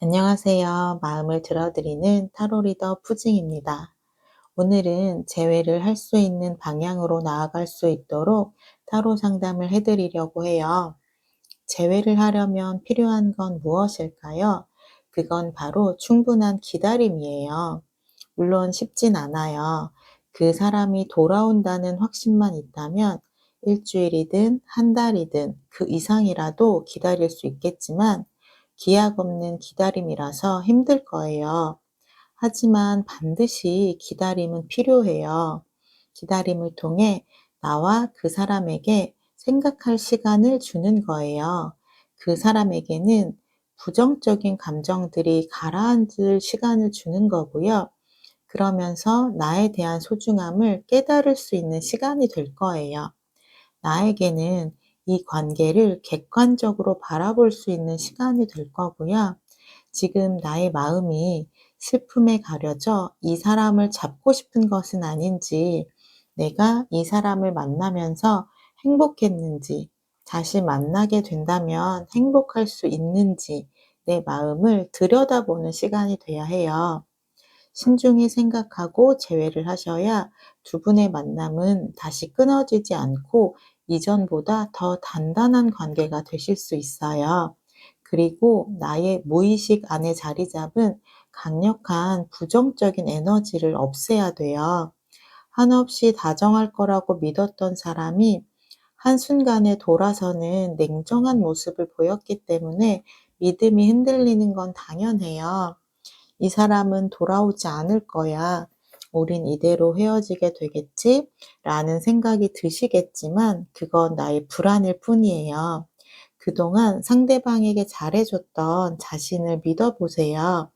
안녕하세요. 마음을 들어드리는 타로 리더 푸징입니다. 오늘은 재회를 할 수 있는 방향으로 나아갈 수 있도록 타로 상담을 해드리려고 해요. 재회를 하려면 필요한 건 무엇일까요? 그건 바로 충분한 기다림이에요. 물론 쉽진 않아요. 그 사람이 돌아온다는 확신만 있다면 일주일이든 한 달이든 그 이상이라도 기다릴 수 있겠지만 기약 없는 기다림이라서 힘들 거예요. 하지만 반드시 기다림은 필요해요. 기다림을 통해 나와 그 사람에게 생각할 시간을 주는 거예요. 그 사람에게는 부정적인 감정들이 가라앉을 시간을 주는 거고요. 그러면서 나에 대한 소중함을 깨달을 수 있는 시간이 될 거예요. 나에게는 이 관계를 객관적으로 바라볼 수 있는 시간이 될 거고요. 지금 나의 마음이 슬픔에 가려져 이 사람을 잡고 싶은 것은 아닌지, 내가 이 사람을 만나면서 행복했는지, 다시 만나게 된다면 행복할 수 있는지, 내 마음을 들여다보는 시간이 돼야 해요. 신중히 생각하고 재회를 하셔야 두 분의 만남은 다시 끊어지지 않고 이전보다 더 단단한 관계가 되실 수 있어요. 그리고 나의 무의식 안에 자리 잡은 강력한 부정적인 에너지를 없애야 돼요. 한없이 다정할 거라고 믿었던 사람이 한순간에 돌아서는 냉정한 모습을 보였기 때문에 믿음이 흔들리는 건 당연해요. 이 사람은 돌아오지 않을 거야. 우린 이대로 헤어지게 되겠지? 라는 생각이 드시겠지만 그건 나의 불안일 뿐이에요. 그동안 상대방에게 잘해줬던 자신을 믿어보세요.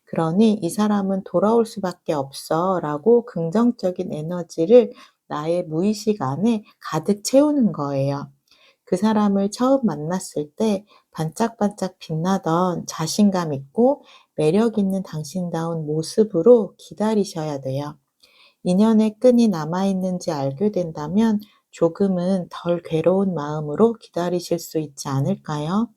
그러니 이 사람은 돌아올 수밖에 없어 라고 긍정적인 에너지를 나의 무의식 안에 가득 채우는 거예요. 그 사람을 처음 만났을 때 반짝반짝 빛나던 자신감 있고 매력 있는 당신다운 모습으로 기다리셔야 돼요. 인연의 끈이 남아있는지 알게 된다면 조금은 덜 괴로운 마음으로 기다리실 수 있지 않을까요?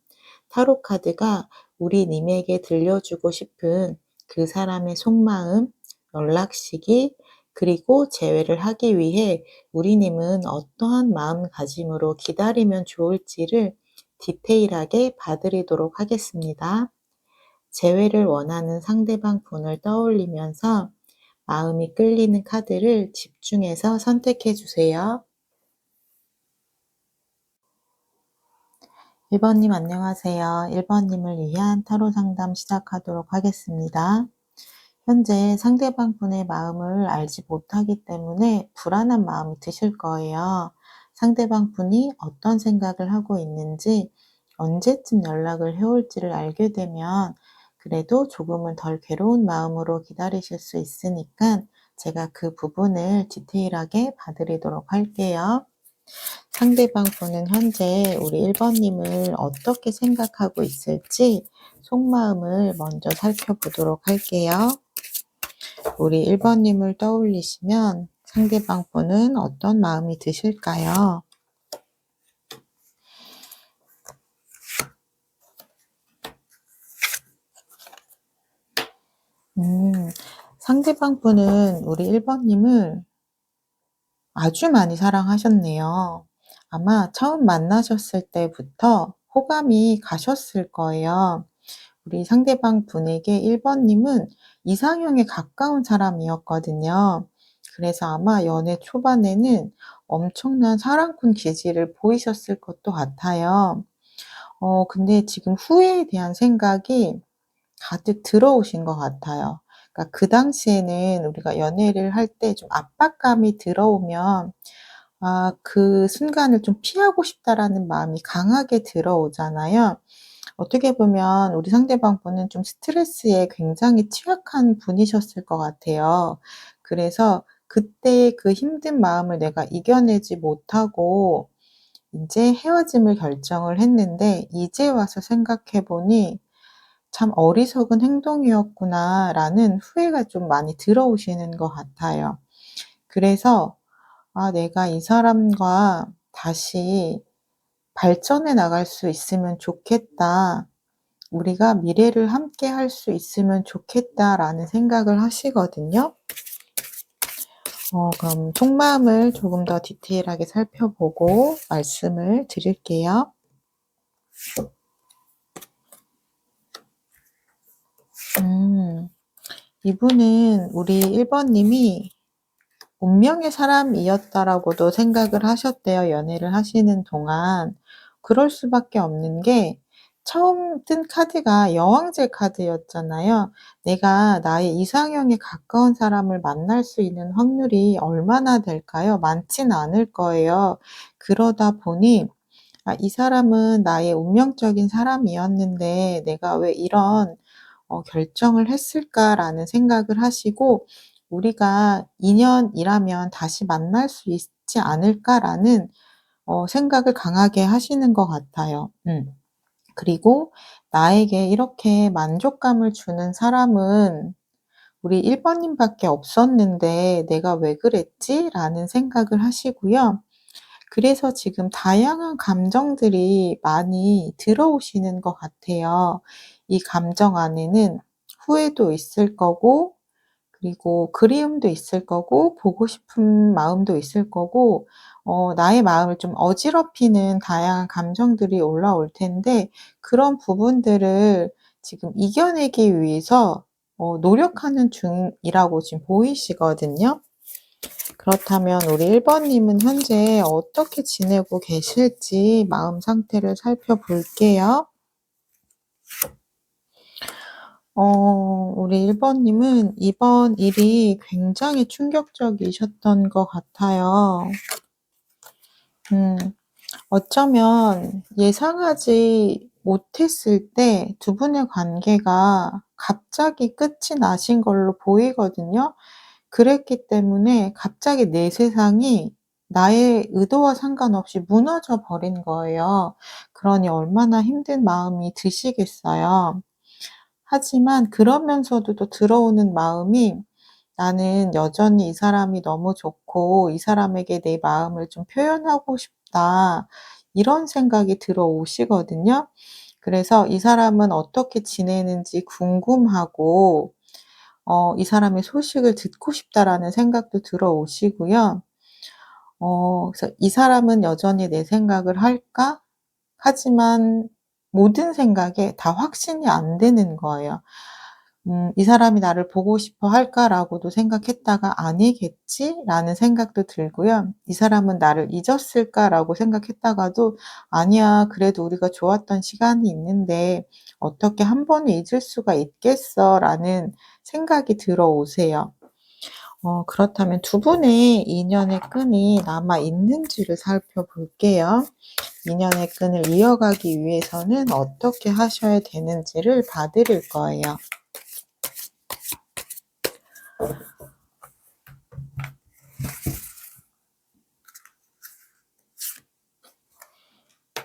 타로 카드가 우리님에게 들려주고 싶은 그 사람의 속마음, 연락 시기, 그리고 재회를 하기 위해 우리님은 어떠한 마음가짐으로 기다리면 좋을지를 디테일하게 봐드리도록 하겠습니다. 재회를 원하는 상대방 분을 떠올리면서 마음이 끌리는 카드를 집중해서 선택해 주세요. 1번님 안녕하세요. 1번님을 위한 타로 상담 시작하도록 하겠습니다. 현재 상대방 분의 마음을 알지 못하기 때문에 불안한 마음이 드실 거예요. 상대방 분이 어떤 생각을 하고 있는지, 언제쯤 연락을 해올지를 알게 되면 그래도 조금은 덜 괴로운 마음으로 기다리실 수 있으니까 제가 그 부분을 디테일하게 봐드리도록 할게요. 상대방 분은 현재 우리 1번님을 어떻게 생각하고 있을지 속마음을 먼저 살펴보도록 할게요. 우리 1번님을 떠올리시면 상대방 분은 어떤 마음이 드실까요? 상대방 분은 우리 1번님을 아주 많이 사랑하셨네요. 아마 처음 만나셨을 때부터 호감이 가셨을 거예요. 우리 상대방 분에게 1번님은 이상형에 가까운 사람이었거든요. 그래서 아마 연애 초반에는 엄청난 사랑꾼 기질을 보이셨을 것도 같아요. 근데 지금 후회에 대한 생각이 가득 들어오신 것 같아요. 그러니까 그 당시에는 우리가 연애를 할 때 좀 압박감이 들어오면 그 순간을 좀 피하고 싶다라는 마음이 강하게 들어오잖아요. 어떻게 보면 우리 상대방 분은 좀 스트레스에 굉장히 취약한 분이셨을 것 같아요. 그래서 그때의 그 힘든 마음을 내가 이겨내지 못하고 인제 헤어짐을 결정을 했는데 이제 와서 생각해 보니 '참 어리석은 행동이었구나.'라는 후회가 좀 많이 들어오시는 것 같아요. 그래서 '아 내가 이 사람과 다시 발전해 나갈 수 있으면 좋겠다.' 우리가 미래를 함께 할 수 있으면 좋겠다라는 생각을 하시거든요. 그럼 속마음을 조금 더 디테일하게 살펴보고 말씀을 드릴게요. 이분은 우리 1번 님이 운명의 사람이었다라고도 생각을 하셨대요, 연애를 하시는 동안. 그럴 수밖에 없는 게 처음 뜬 카드가 여왕제 카드였잖아요. 내가 나의 이상형에 가까운 사람을 만날 수 있는 확률이 얼마나 될까요? 많진 않을 거예요. 그러다 보니 이 사람은 나의 운명적인 사람이었는데 내가 왜 이런 결정을 했을까라는 생각을 하시고, 우리가 인연이라면 다시 만날 수 있지 않을까라는 생각을 강하게 하시는 것 같아요. 그리고 나에게 이렇게 만족감을 주는 사람은 우리 1번 님밖에 없었는데 '내가 왜 그랬지?' 라는 생각을 하시고요. 그래서 지금 다양한 감정들이 많이 들어오시는 것 같아요. 이 감정 안에는 후회도 있을 거고, 그리고 그리움도 있을 거고, 보고 싶은 마음도 있을 거고, 나의 마음을 좀 어지럽히는 다양한 감정들이 올라올 텐데, 그런 부분들을 지금 이겨내기 위해서 노력하는 중이라고 지금 보이시거든요. 그렇다면 우리 1번 님은 현재 어떻게 지내고 계실지 마음 상태를 살펴볼게요. 우리 1번 님은 이번 일이 굉장히 충격적이셨던 것 같아요. 어쩌면 예상하지 못했을 때 두 분의 관계가 갑자기 끝이 나신 걸로 보이거든요. 그랬기 때문에 갑자기 내 세상이 나의 의도와 상관없이 무너져 버린 거예요. 그러니 얼마나 힘든 마음이 드시겠어요. 하지만 그러면서도 또 들어오는 마음이 '나는 여전히 이 사람이 너무 좋고 이 사람에게 내 마음을 좀 표현하고 싶다.' 이런 생각이 들어오시거든요. 그래서 이 사람은 어떻게 지내는지 궁금하고 '이 사람의 소식을 듣고 싶다.'라는 생각도 들어오시고요. 그래서 '이 사람은 여전히 내 생각을 할까?' 하지만 모든 생각에 다 확신이 안 되는 거예요. '이 사람이 나를 보고 싶어 할까?'라고도 생각했다가 '아니겠지?'라는 생각도 들고요. '이 사람은 나를 잊었을까?'라고 생각했다가도 '아니야. 그래도 우리가 좋았던 시간이 있는데 어떻게 한 번에 잊을 수가 있겠어?'라는 생각이 들어오세요. 그렇다면 두 분의 인연의 끈이 남아 있는지를 살펴볼게요. 인연의 끈을 이어가기 위해서는 어떻게 하셔야 되는지를 봐 드릴 거예요.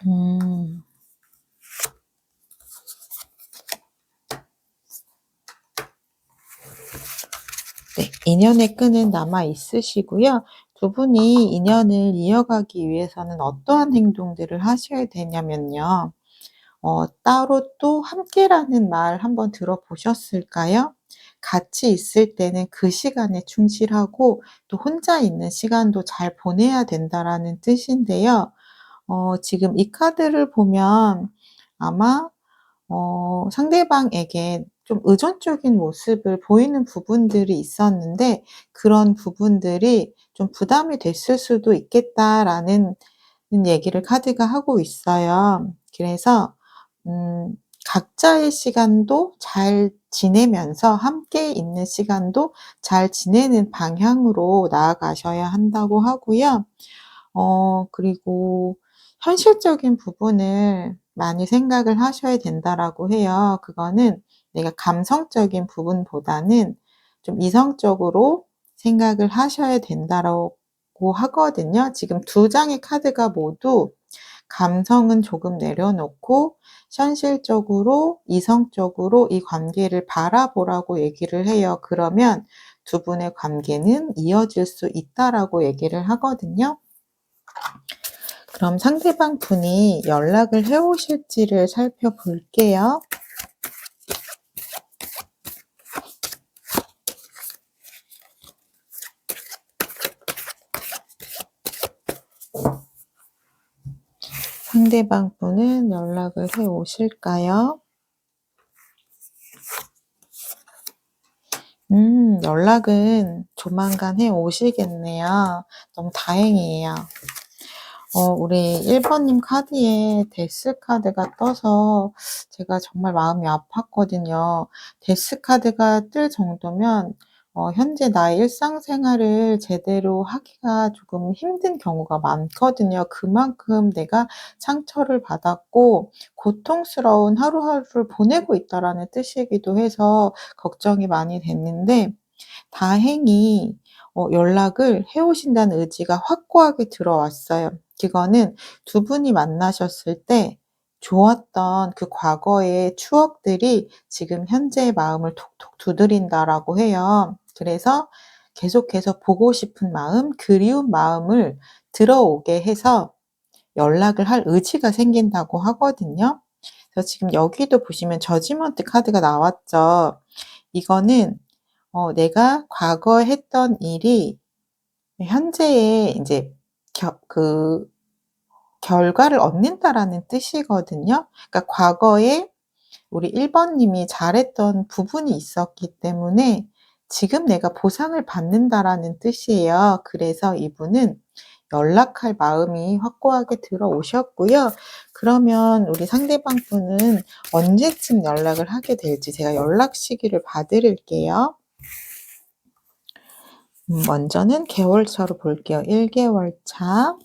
음. 네. 인연의 끈은 남아 있으시고요. 두 분이 인연을 이어가기 위해서는 어떠한 행동들을 하셔야 되냐면요. 따로 또 함께라는 말 한번 들어보셨을까요? 같이 있을 때는 그 시간에 충실하고 또 혼자 있는 시간도 잘 보내야 된다라는 뜻인데요. 지금 이 카드를 보면 아마 상대방에게 좀 의존적인 모습을 보이는 부분들이 있었는데, 그런 부분들이 좀 부담이 됐을 수도 있겠다라는 얘기를 카드가 하고 있어요. 그래서 각자의 시간도 잘 지내면서 함께 있는 시간도 잘 지내는 방향으로 나아가셔야 한다고 하고요. 그리고 현실적인 부분을 많이 생각을 하셔야 된다라고 해요. 그거는 내가 감성적인 부분보다는 좀 이성적으로 생각을 하셔야 된다라고 하거든요. 지금 두 장의 카드가 모두 감성은 조금 내려놓고 현실적으로 이성적으로 이 관계를 바라보라고 얘기를 해요. 그러면 두 분의 관계는 이어질 수 있다라고 얘기를 하거든요. 그럼 상대방 분이 연락을 해 오실지를 살펴볼게요. 상대방 분은 연락을 해 오실까요? 연락은 조만간 해 오시겠네요. 너무 다행이에요. 우리 1 번님 카드에 데스 카드가 떠서 제가 정말 마음이 아팠거든요. 데스 카드가 뜰 정도면 현재 나의 일상생활을 제대로 하기가 조금 힘든 경우가 많거든요. 그만큼 내가 상처를 받았고 고통스러운 하루하루를 보내고 있다라는 뜻이기도 해서 걱정이 많이 됐는데, 다행히 연락을 해 오신다는 의지가 확고하게 들어왔어요. 그거는 두 분이 만나셨을 때 좋았던 그 과거의 추억들이 지금 현재의 마음을 톡톡 두드린다라고 해요. 그래서 계속해서 보고 싶은 마음, 그리운 마음을 들어오게 해서 연락을 할 의지가 생긴다고 하거든요. 그래서 지금 여기도 보시면 저지먼트 카드가 나왔죠. 이거는 내가 과거에 했던 일이 현재의 인제 결과를 얻는다라는 뜻이거든요. 그러니까 과거에 우리 1 번님이 잘했던 부분이 있었기 때문에 지금 내가 보상을 받는다라는 뜻이에요. 그래서 이분은 연락할 마음이 확고하게 들어오셨고요. 그러면 우리 상대방 분은 언제쯤 연락을 하게 될지 제가 연락 시기를 봐 드릴게요. 먼저는 개월차로 볼게요. 1 개월차,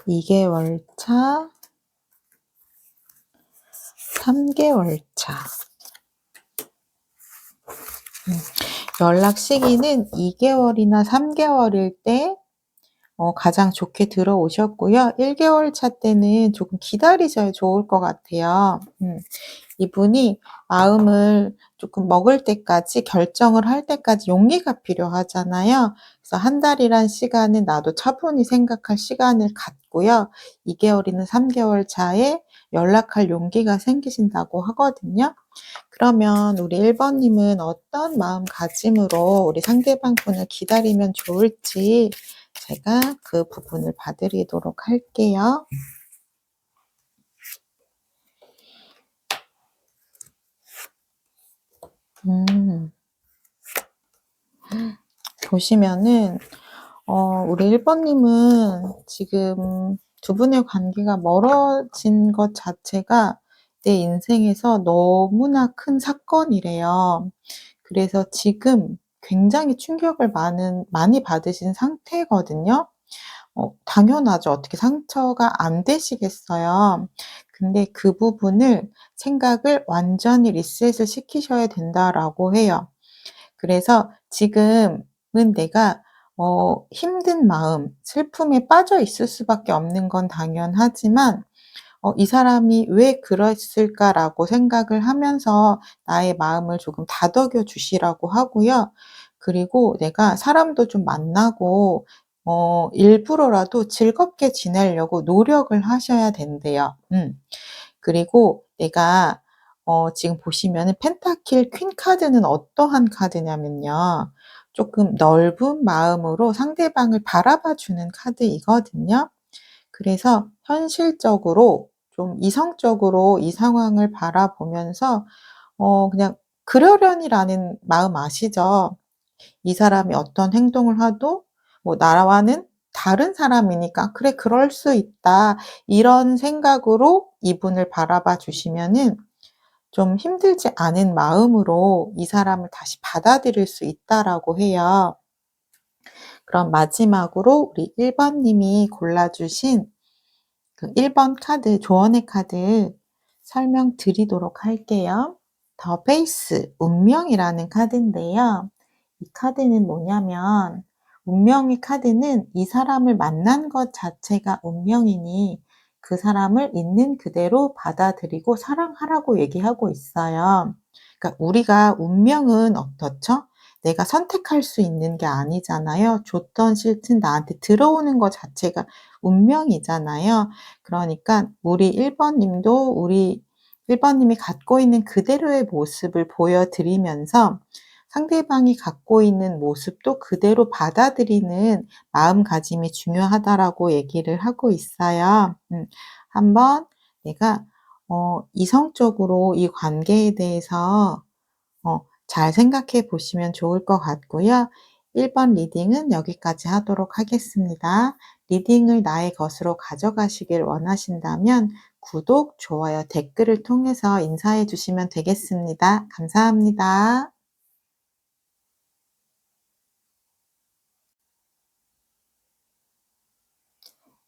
2 개월차, 3 개월차. 연락 시기는 2 개월이나 3 개월일 때 가장 좋게 들어오셨고요. 1 개월차 때는 조금 기다리셔야 좋을 것 같아요. 이분이 마음을 조금 먹을 때까지, 결정을 할 때까지 용기가 필요하잖아요. 그래서 1 달이란 시간은 나도 차분히 생각할 시간을 갖고요. 2 개월이나 3 개월 차에 연락할 용기가 생기신다고 하거든요. 그러면 우리 1 번님은 어떤 마음가짐으로 우리 상대방 분을 기다리면 좋을지 제가 그 부분을 봐 드리도록 할게요. 보시면은 우리 1 번님은 지금 두 분의 관계가 멀어진 것 자체가 내 인생에서 너무나 큰 사건이래요. 그래서 지금 굉장히 충격을 많이 받으신 상태거든요. 당연하죠. 어떻게 상처가 안 되시겠어요. 근데 그 부분을 생각을 완전히 리셋을 시키셔야 된다라고 해요. 그래서 지금은 내가 힘든 마음, 슬픔에 빠져 있을 수밖에 없는 건 당연하지만 '이 사람이 왜 그랬을까?'라고 생각을 하면서 나의 마음을 조금 다독여 주시라고 하고요. 그리고 내가 사람도 좀 만나고 일부러라도 즐겁게 지내려고 노력을 하셔야 된대요. 그리고 내가 지금 보시면은 펜타킬 퀸 카드는 어떠한 카드냐면요, 쪼끔 넓은 마음으로 상대방을 바라봐 주는 카드이거든요. 그래서 현실적으로 좀 이성적으로 이 상황을 바라보면서 그냥 그러려니라는 마음 아시죠? 이 사람이 어떤 행동을 하도 뭐 '나와는 다른 사람이니까 그래 그럴 수 있다.' 이런 생각으로 이분을 바라봐 주시면은 좀 힘들지 않은 마음으로 이 사람을 다시 받아들일 수 있다라고 해요. 그럼 마지막으로 우리 1 번님이 골라 주신 그 1 번 카드, 조언의 카드 설명드리도록 할게요. 더 페이스, 운명이라는 카드인데요. 이 카드는 뭐냐면, 운명의 카드는 이 사람을 만난 것 자체가 운명이니 그 사람을 있는 그대로 받아들이고 사랑하라고 얘기하고 있어요. 그러니까 우리가 운명은 어떻죠? 내가 선택할 수 있는 게 아니잖아요. 좋든 싫든 나한테 들어오는 것 자체가 운명이잖아요. 그러니까 우리 1 번님도 우리 1 번님이 갖고 있는 그대로의 모습을 보여 드리면서 상대방이 갖고 있는 모습도 그대로 받아들이는 마음가짐이 중요하다라고 얘기를 하고 있어요. 한번 내가 이성적으로 이 관계에 대해서 잘 생각해 보시면 좋을 것 같고요. 1번 리딩은 여기까지 하도록 하겠습니다. 리딩을 나의 것으로 가져가시길 원하신다면 구독, 좋아요, 댓글을 통해서 인사해 주시면 되겠습니다. 감사합니다.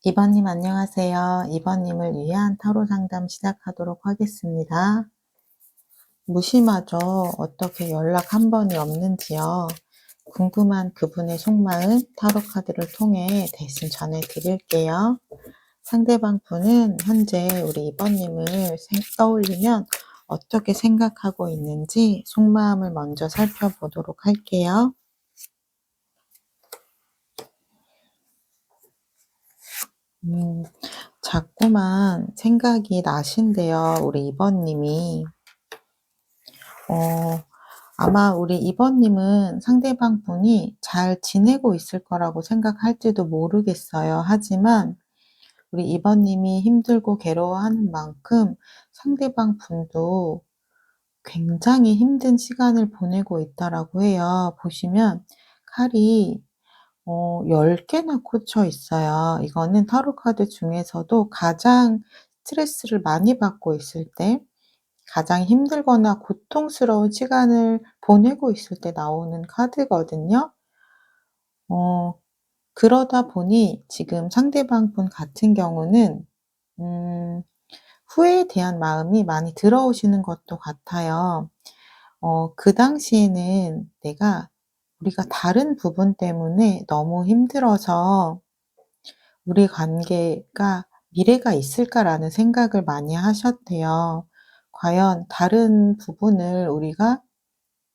2 번님 안녕하세요. 2 번님을 위한 타로 상담 시작하도록 하겠습니다. 무심하죠. 어떻게 연락 한 번이 없는지요. 궁금한 그분의 속마음 타로 카드를 통해 대신 전해 드릴게요. 상대방 분은 현재 우리 2 번님을 떠올리면 어떻게 생각하고 있는지 속마음을 먼저 살펴보도록 할게요. 자꾸만 생각이 나신대요, 우리 2 번님이. 어 아마 우리 2 번님은 상대방 분이 잘 지내고 있을 거라고 생각할지도 모르겠어요. 하지만 우리 2 번님이 힘들고 괴로워하는 만큼 상대방 분도 굉장히 힘든 시간을 보내고 있다라고 해요. 보시면 칼이 10 개나 꽂혀 있어요. 이거는 타로 카드 중에서도 가장 스트레스를 많이 받고 있을 때, 가장 힘들거나 고통스러운 시간을 보내고 있을 때 나오는 카드거든요. 어 그러다 보니 지금 상대방 분 같은 경우는 음 후회에 대한 마음이 많이 들어오시는 것도 같아요. 그 당시에는 우리가 다른 부분 때문에 너무 힘들어서 '우리 관계가 미래가 있을까?'라는 생각을 많이 하셨대요. '과연 다른 부분을 우리가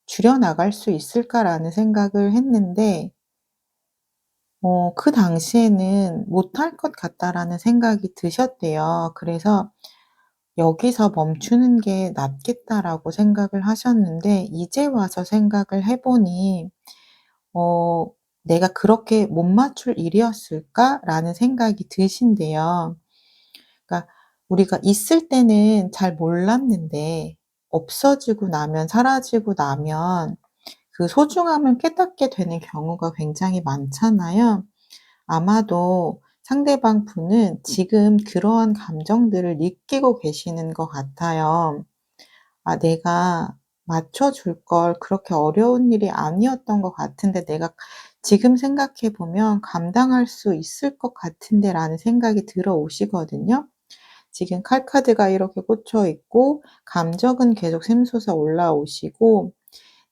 줄여 나갈 수 있을까?'라는 생각을 했는데 그 당시에는 '못할 것 같다.'라는 생각이 드셨대요. 그래서 '여기서 멈추는 게 낫겠다.'라고 생각을 하셨는데 이제 와서 생각을 해 보니 어 '내가 그렇게 못 맞출 일이었을까?'라는 생각이 드신대요. 그러니까 우리가 있을 때는 잘 몰랐는데 없어지고 나면, 사라지고 나면 그 소중함을 깨닫게 되는 경우가 굉장히 많잖아요. 아마도 상대방 분은 지금 그러한 감정들을 느끼고 계시는 것 같아요. '아 내가 맞춰 줄 걸, 그렇게 어려운 일이 아니었던 것 같은데 내가 지금 생각해 보면 감당할 수 있을 것 같은데.'라는 생각이 들어오시거든요. 지금 칼카드가 이렇게 꽂혀 있고 감정은 계속 샘솟아 올라오시고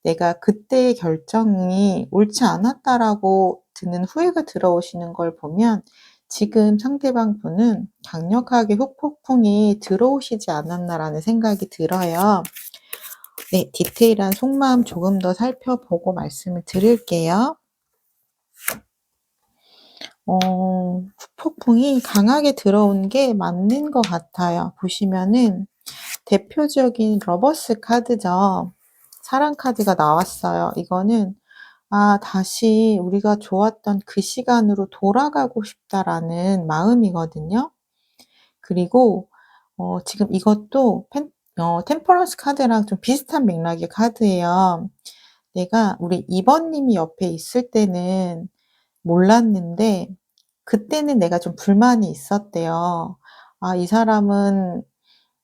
'내가 그때의 결정이 옳지 않았다.'라고 드는 후회가 들어오시는 걸 보면 지금 상대방 분은 '강력하게 후폭풍이 들어오시지 않았나.'라는 생각이 들어요. 네. 디테일한 속마음 조금 더 살펴보고 말씀을 드릴게요. 후폭풍이 강하게 들어온 게 맞는 것 같아요. 보시면은 대표적인 러버스 카드죠. 사랑 카드가 나왔어요. 이거는 '아 다시 우리가 좋았던 그 시간으로 돌아가고 싶다.'라는 마음이거든요. 그리고 지금 이것도 템퍼런스 카드랑 좀 비슷한 맥락의 카드예요. 내가 우리 2 번님이 옆에 있을 때는 몰랐는데 그때는 내가 좀 불만이 있었대요. '아 이 사람은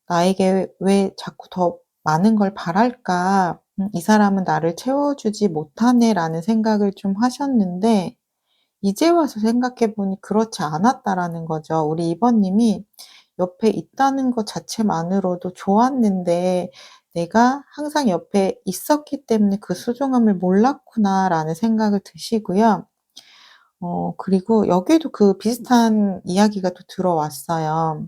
나에게 왜 자꾸 더 많은 걸 바랄까? 이 사람은 나를 채워주지 못하네.'라는 생각을 좀 하셨는데 이제 와서 생각해 보니 그렇지 않았다라는 거죠. 우리 2 번님이 옆에 있다는 것 자체만으로도 좋았는데 '내가 항상 옆에 있었기 때문에 그 소중함을 몰랐구나.'라는 생각을 드시고요. 그리고 여기에도 그 비슷한 이야기가 또 들어왔어요.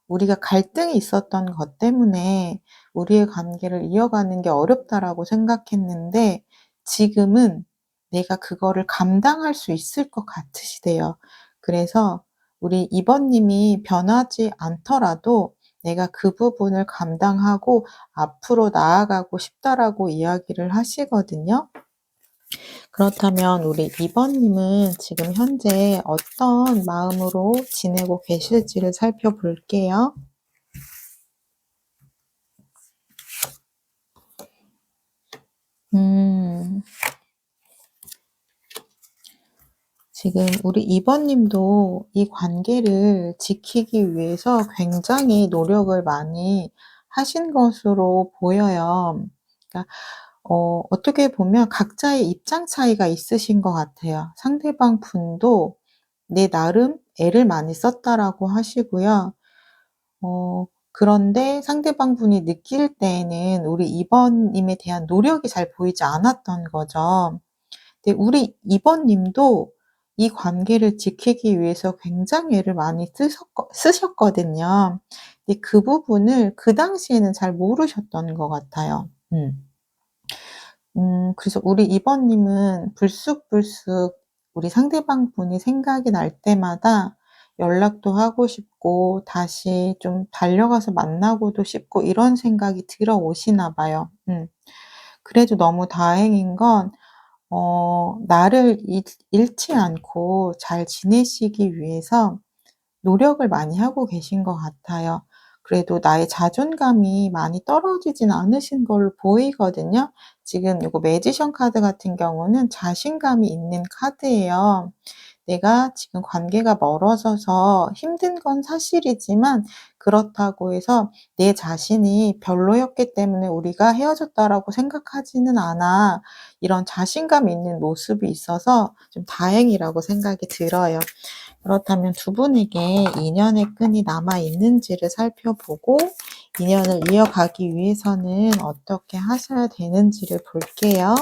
우리가 갈등이 있었던 것 때문에 '우리의 관계를 이어가는 게 어렵다.'라고 생각했는데 지금은 내가 그거를 감당할 수 있을 것 같으시대요. 그래서 우리 2 번님이 변하지 않더라도 내가 그 부분을 감당하고 앞으로 나아가고 싶다라고 이야기를 하시거든요. 그렇다면 우리 2번 님은 지금 현재 어떤 마음으로 지내고 계실지를 살펴볼게요. 음. 지금 우리 2번 님도 이 관계를 지키기 위해서 굉장히 노력을 많이 하신 것으로 보여요. 그러니까 어떻게 보면 각자의 입장 차이가 있으신 것 같아요. 상대방 분도 "내 나름 애를 많이 썼다."라고 하시고요. 그런데 상대방 분이 느낄 때에는 우리 2번 님에 대한 노력이 잘 보이지 않았던 거죠. 근데 우리 2번 님도 이 관계를 지키기 위해서 굉장히 애를 많이 쓰셨거든요. 근데 그 부분을 그 당시에는 잘 모르셨던 것 같아요. 그래서 우리 2번 님은 불쑥불쑥 우리 상대방 분이 생각이 날 때마다 연락도 하고 싶고 다시 좀 달려가서 만나고도 싶고 이런 생각이 들어오시나 봐요. 그래도 너무 다행인 건 나를 잃지 않고 잘 지내시기 위해서 노력을 많이 하고 계신 것 같아요. 그래도 나의 자존감이 많이 떨어지진 않으신 걸로 보이거든요. 지금 요거 매지션 카드 같은 경우는 자신감이 있는 카드예요. 내가 지금 관계가 멀어져서 힘든 건 사실이지만 그렇다고 해서 '내 자신이 별로였기 때문에 우리가 헤어졌다.'라고 생각하지는 않아. 이런 자신감 있는 모습이 있어서 좀 다행이라고 생각이 들어요. 그렇다면 두 분에게 인연의 끈이 남아 있는지를 살펴보고 인연을 이어가기 위해서는 어떻게 하셔야 되는지를 볼게요.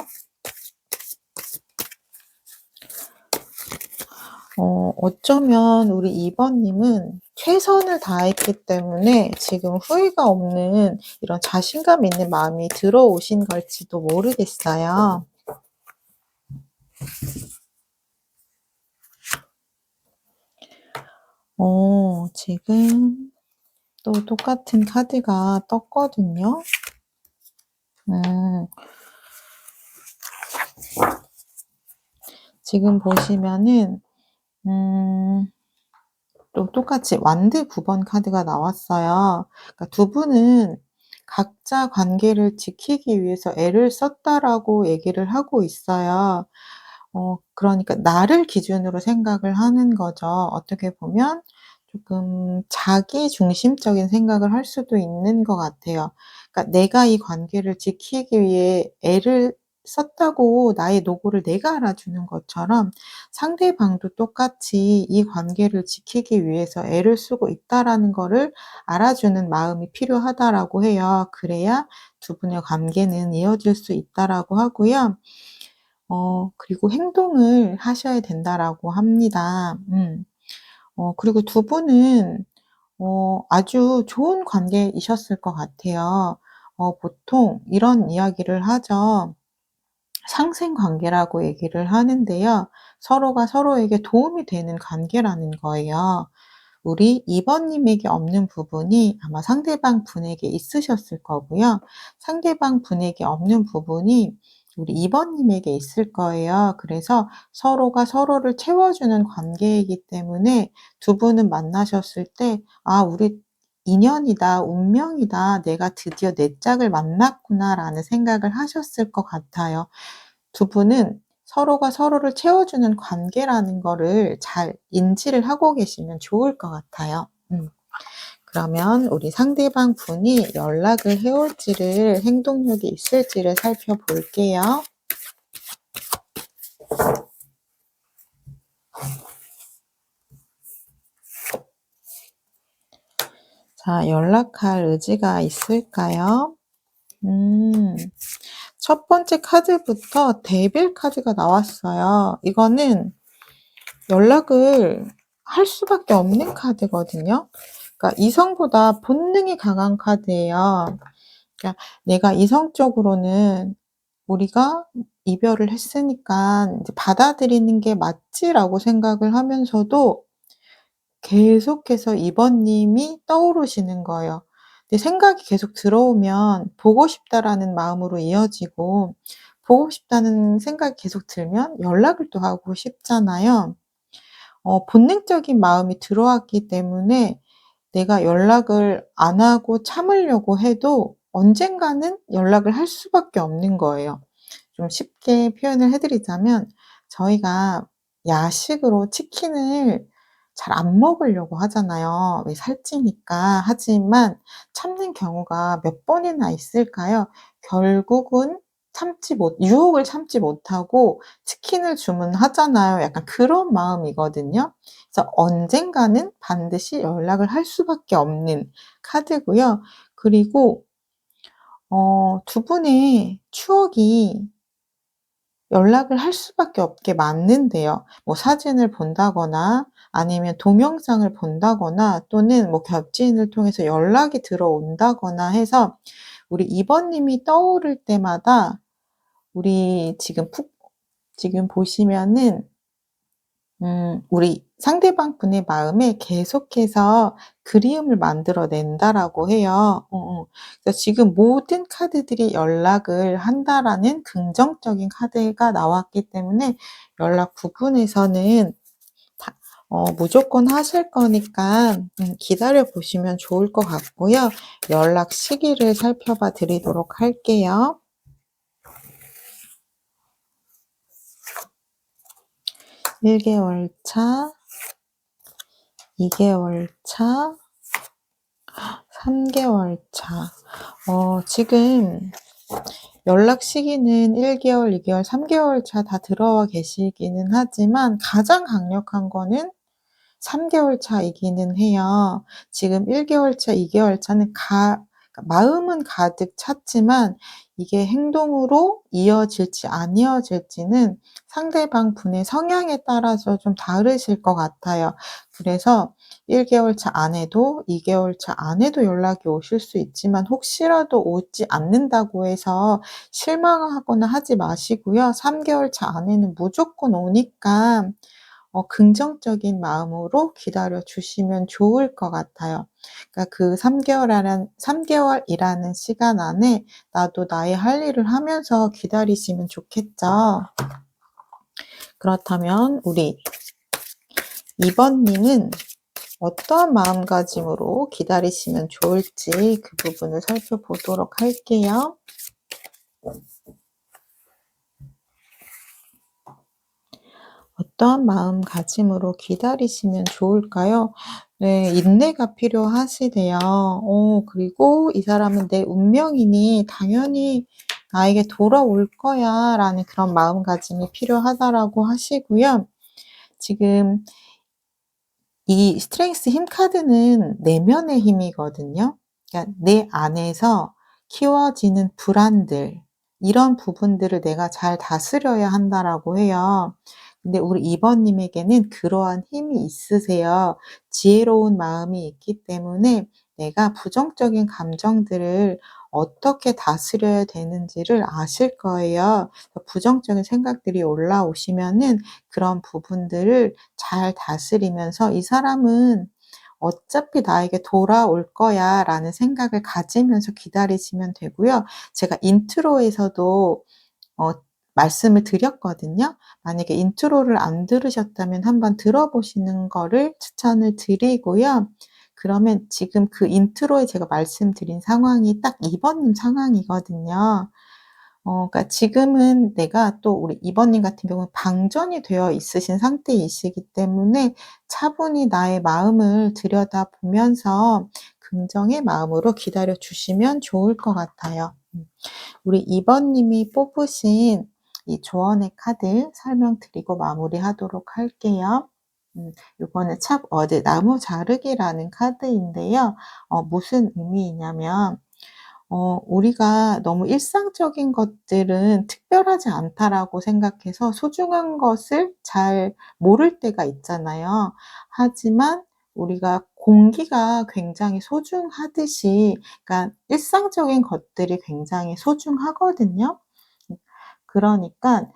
어쩌면 우리 2번 님은 최선을 다했기 때문에 지금 후회가 없는 이런 자신감 있는 마음이 들어오신 걸지도 모르겠어요. 지금 또 똑같은 카드가 떴거든요. 음. 지금 보시면은 음 또 똑같이 완드 9번 카드가 나왔어요. 그러니까 두 분은 각자 관계를 지키기 위해서 애를 썼다라고 얘기를 하고 있어요. 그러니까 나를 기준으로 생각을 하는 거죠. 어떻게 보면 조금 자기 중심적인 생각을 할 수도 있는 것 같아요. 그러니까 내가 이 관계를 지키기 위해 애를 썼다고 나의 노고를 내가 알아주는 것처럼 상대방도 똑같이 이 관계를 지키기 위해서 애를 쓰고 있다라는 거를 알아주는 마음이 필요하다라고 해요. 그래야 두 분의 관계는 이어질 수 있다라고 하고요. 그리고 행동을 하셔야 된다라고 합니다. 그리고 두 분은 아주 좋은 관계이셨을 것 같아요. 보통 이런 이야기를 하죠. 상생 관계라고 얘기를 하는데요. 서로가 서로에게 도움이 되는 관계라는 거예요. 우리 2번 님에게 없는 부분이 아마 상대방 분에게 있으셨을 거고요. 상대방 분에게 없는 부분이 우리 2번 님에게 있을 거예요. 그래서 서로가 서로를 채워주는 관계이기 때문에 두 분은 만나셨을 때 '아 우리 인연이다. 운명이다. 내가 드디어 내 짝을 만났구나.'라는 생각을 하셨을 것 같아요. 두 분은 서로가 서로를 채워주는 관계라는 거를 잘 인지를 하고 계시면 좋을 것 같아요. 그러면 우리 상대방 분이 연락을 해 올지를 행동력이 있을지를 살펴볼게요. 자, 연락할 의지가 있을까요? 음. 첫 번째 카드부터 데빌 카드가 나왔어요. 이거는 연락을 할 수밖에 없는 카드거든요. 그러니까 이성보다 본능이 강한 카드예요. 그러니까 내가 이성적으로는 '우리가 이별을 했으니깐 이제 받아들이는 게 맞지.'라고 생각을 하면서도 계속해서 2번 님이 떠오르시는 거예요. 근데 생각이 계속 들어오면 보고 싶다라는 마음으로 이어지고, 보고 싶다는 생각이 계속 들면 연락을 또 하고 싶잖아요. 본능적인 마음이 들어왔기 때문에 내가 연락을 안 하고 참으려고 해도 언젠가는 연락을 할 수밖에 없는 거예요. 좀 쉽게 표현을 해 드리자면, 저희가 야식으로 치킨을 잘 안 먹으려고 하잖아요. 왜 살찌니까. 하지만 참는 경우가 몇 번이나 있을까요? 결국은 유혹을 참지 못하고 치킨을 주문하잖아요. 약간 그런 마음이거든요. 그래서 언젠가는 반드시 연락을 할 수밖에 없는 카드고요. 그리고 두 분의 추억이 연락을 할 수밖에 없게 맞는데요. 뭐 사진을 본다거나 아니면 동영상을 본다거나 또는 뭐 겹지인을 통해서 연락이 들어온다거나 해서, 우리 2 번님이 떠오를 때마다 우리 지금 보시면은 우리 상대방 분의 마음에 계속해서 그리움을 만들어 낸다라고 해요. 그래서 지금 모든 카드들이 "연락을 한다."라는 긍정적인 카드가 나왔기 때문에 연락 부분에서는 다 무조건 하실 거니까 기다려 보시면 좋을 것 같고요. 연락 시기를 살펴봐 드리도록 할게요. 1 개월 차, 2 개월 차, 3 개월 차. 지금 연락 시기는 1 개월, 2 개월, 3 개월 차 다 들어와 계시기는 하지만 가장 강력한 거는 3 개월 차이기는 해요. 지금 1 개월 차, 2 개월 차는 그러니까 마음은 가득 찼지만 이게 행동으로 이어질지 안 이어질지는 상대방 분의 성향에 따라서 좀 다르실 것 같아요. 그래서 1 개월 차 안에도 2 개월 차 안에도 연락이 오실 수 있지만, 혹시라도 오지 않는다고 해서 실망하거나 하지 마시고요. 3 개월 차 안에는 무조건 오니까 긍정적인 마음으로 기다려 주시면 좋을 것 같아요. 그러니까 그 3 개월이라는 시간 안에 나도 나의 할 일을 하면서 기다리시면 좋겠죠. 그렇다면 우리 2 번님은 어떠한 마음가짐으로 기다리시면 좋을지 그 부분을 살펴보도록 할게요. 어떠한 마음가짐으로 기다리시면 좋을까요? 네, 인내가 필요하시대요. 그리고 이 사람은 '내 운명이니 당연히 나에게 돌아올 거야.'라는 그런 마음가짐이 필요하다라고 하시고요. 지금 이 스트렝스 힘 카드는 내면의 힘이거든요. 그러니까 내 안에서 키워지는 불안들, 이런 부분들을 내가 잘 다스려야 한다라고 해요. 근데 우리 2 번님에게는 그러한 힘이 있으세요. 지혜로운 마음이 있기 때문에 내가 부정적인 감정들을 어떻게 다스려야 되는지를 아실 거예요. 부정적인 생각들이 올라오시면은 그런 부분들을 잘 다스리면서 '이 사람은 어차피 나에게 돌아올 거야.'라는 생각을 가지면서 기다리시면 되고요. 제가 인트로에서도 어 말씀을 드렸거든요. 만약에 인트로를 안 들으셨다면 한번 들어보시는 거를 추천을 드리고요. 그러면 지금 그 인트로에 제가 말씀드린 상황이 딱 2 번님 상황이거든요. 그러니까 지금은 내가 또 우리 2 번님 같은 경우는 방전이 되어 있으신 상태이시기 때문에 차분히 나의 마음을 들여다보면서 긍정의 마음으로 기다려 주시면 좋을 것 같아요. 우리 2 번님이 뽑으신 이 조언의 카드 설명드리고 마무리하도록 할게요. 요거는 찹어드 나무 자르기라는 카드인데요. 무슨 의미이냐면, 우리가 너무 일상적인 것들은 특별하지 않다라고 생각해서 소중한 것을 잘 모를 때가 있잖아요. 하지만 우리가 공기가 굉장히 소중하듯이, 그러니까 일상적인 것들이 굉장히 소중하거든요. 그러니깐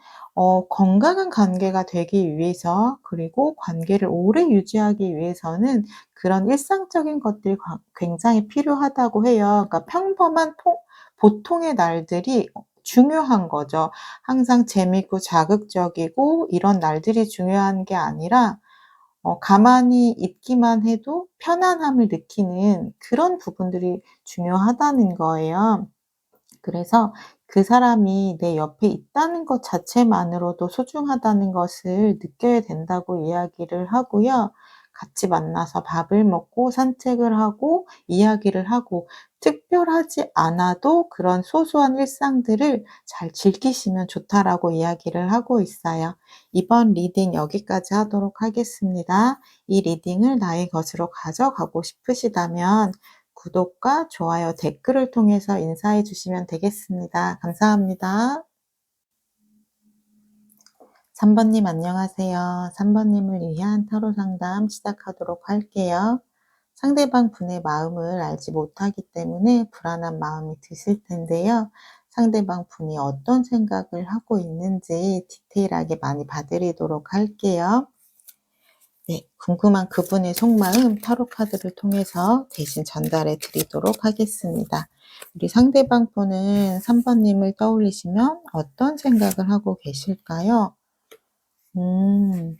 건강한 관계가 되기 위해서, 그리고 관계를 오래 유지하기 위해서는 그런 일상적인 것들이 굉장히 필요하다고 해요. 그러니까 평범한 보통의 날들이 중요한 거죠. 항상 재밌고 자극적이고 이런 날들이 중요한 게 아니라 가만히 있기만 해도 편안함을 느끼는 그런 부분들이 중요하다는 거예요. 그래서 그 사람이 내 옆에 있다는 것 자체만으로도 소중하다는 것을 느껴야 된다고 이야기를 하고요. 같이 만나서 밥을 먹고 산책을 하고 이야기를 하고, 특별하지 않아도 그런 소소한 일상들을 잘 즐기시면 좋다라고 이야기를 하고 있어요. 이번 리딩 여기까지 하도록 하겠습니다. 이 리딩을 나의 것으로 가져가고 싶으시다면 구독과 좋아요, 댓글을 통해서 인사해 주시면 되겠습니다. 감사합니다. 3 번님 안녕하세요. 3 번님을 위한 타로 상담 시작하도록 할게요. 상대방 분의 마음을 알지 못하기 때문에 불안한 마음이 드실 텐데요. 상대방 분이 어떤 생각을 하고 있는지 디테일하게 많이 봐 드리도록 할게요. 네, 궁금한 그분의 속마음 타로 카드를 통해서 대신 전달해 드리도록 하겠습니다. 우리 상대방 분은 3 번님을 떠올리시면 어떤 생각을 하고 계실까요? 음,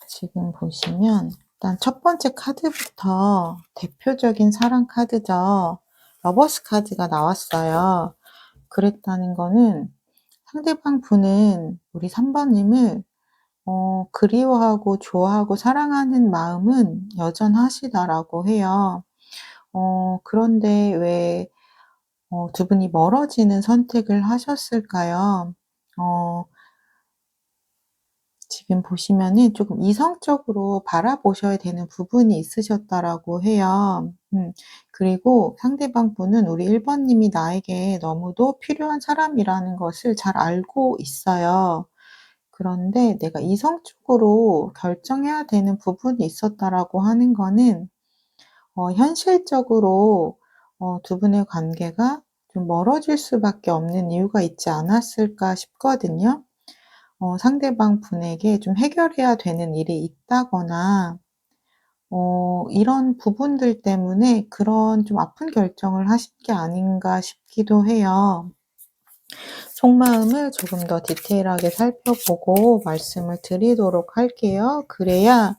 지금 보시면 일단 첫 번째 카드부터 대표적인 사랑 카드죠. 러버스 카드가 나왔어요. 그랬다는 거는 상대방 분은 우리 3 번님을 그리워하고 좋아하고 사랑하는 마음은 여전하시다라고 해요. 그런데 왜 두 분이 멀어지는 선택을 하셨을까요? 어 지금 보시면은 조금 이성적으로 바라보셔야 되는 부분이 있으셨다라고 해요. 그리고 상대방 분은 우리 1 번님이 나에게 너무도 필요한 사람이라는 것을 잘 알고 있어요. 그런데 내가 이성적으로 결정해야 되는 부분이 있었다라고 하는 거는 현실적으로 두 분의 관계가 좀 멀어질 수밖에 없는 이유가 있지 않았을까 싶거든요. 상대방 분에게 좀 해결해야 되는 일이 있다거나 이런 부분들 때문에 그런 좀 아픈 결정을 하신 게 아닌가 싶기도 해요. 속마음을 조금 더 디테일하게 살펴보고 말씀을 드리도록 할게요. 그래야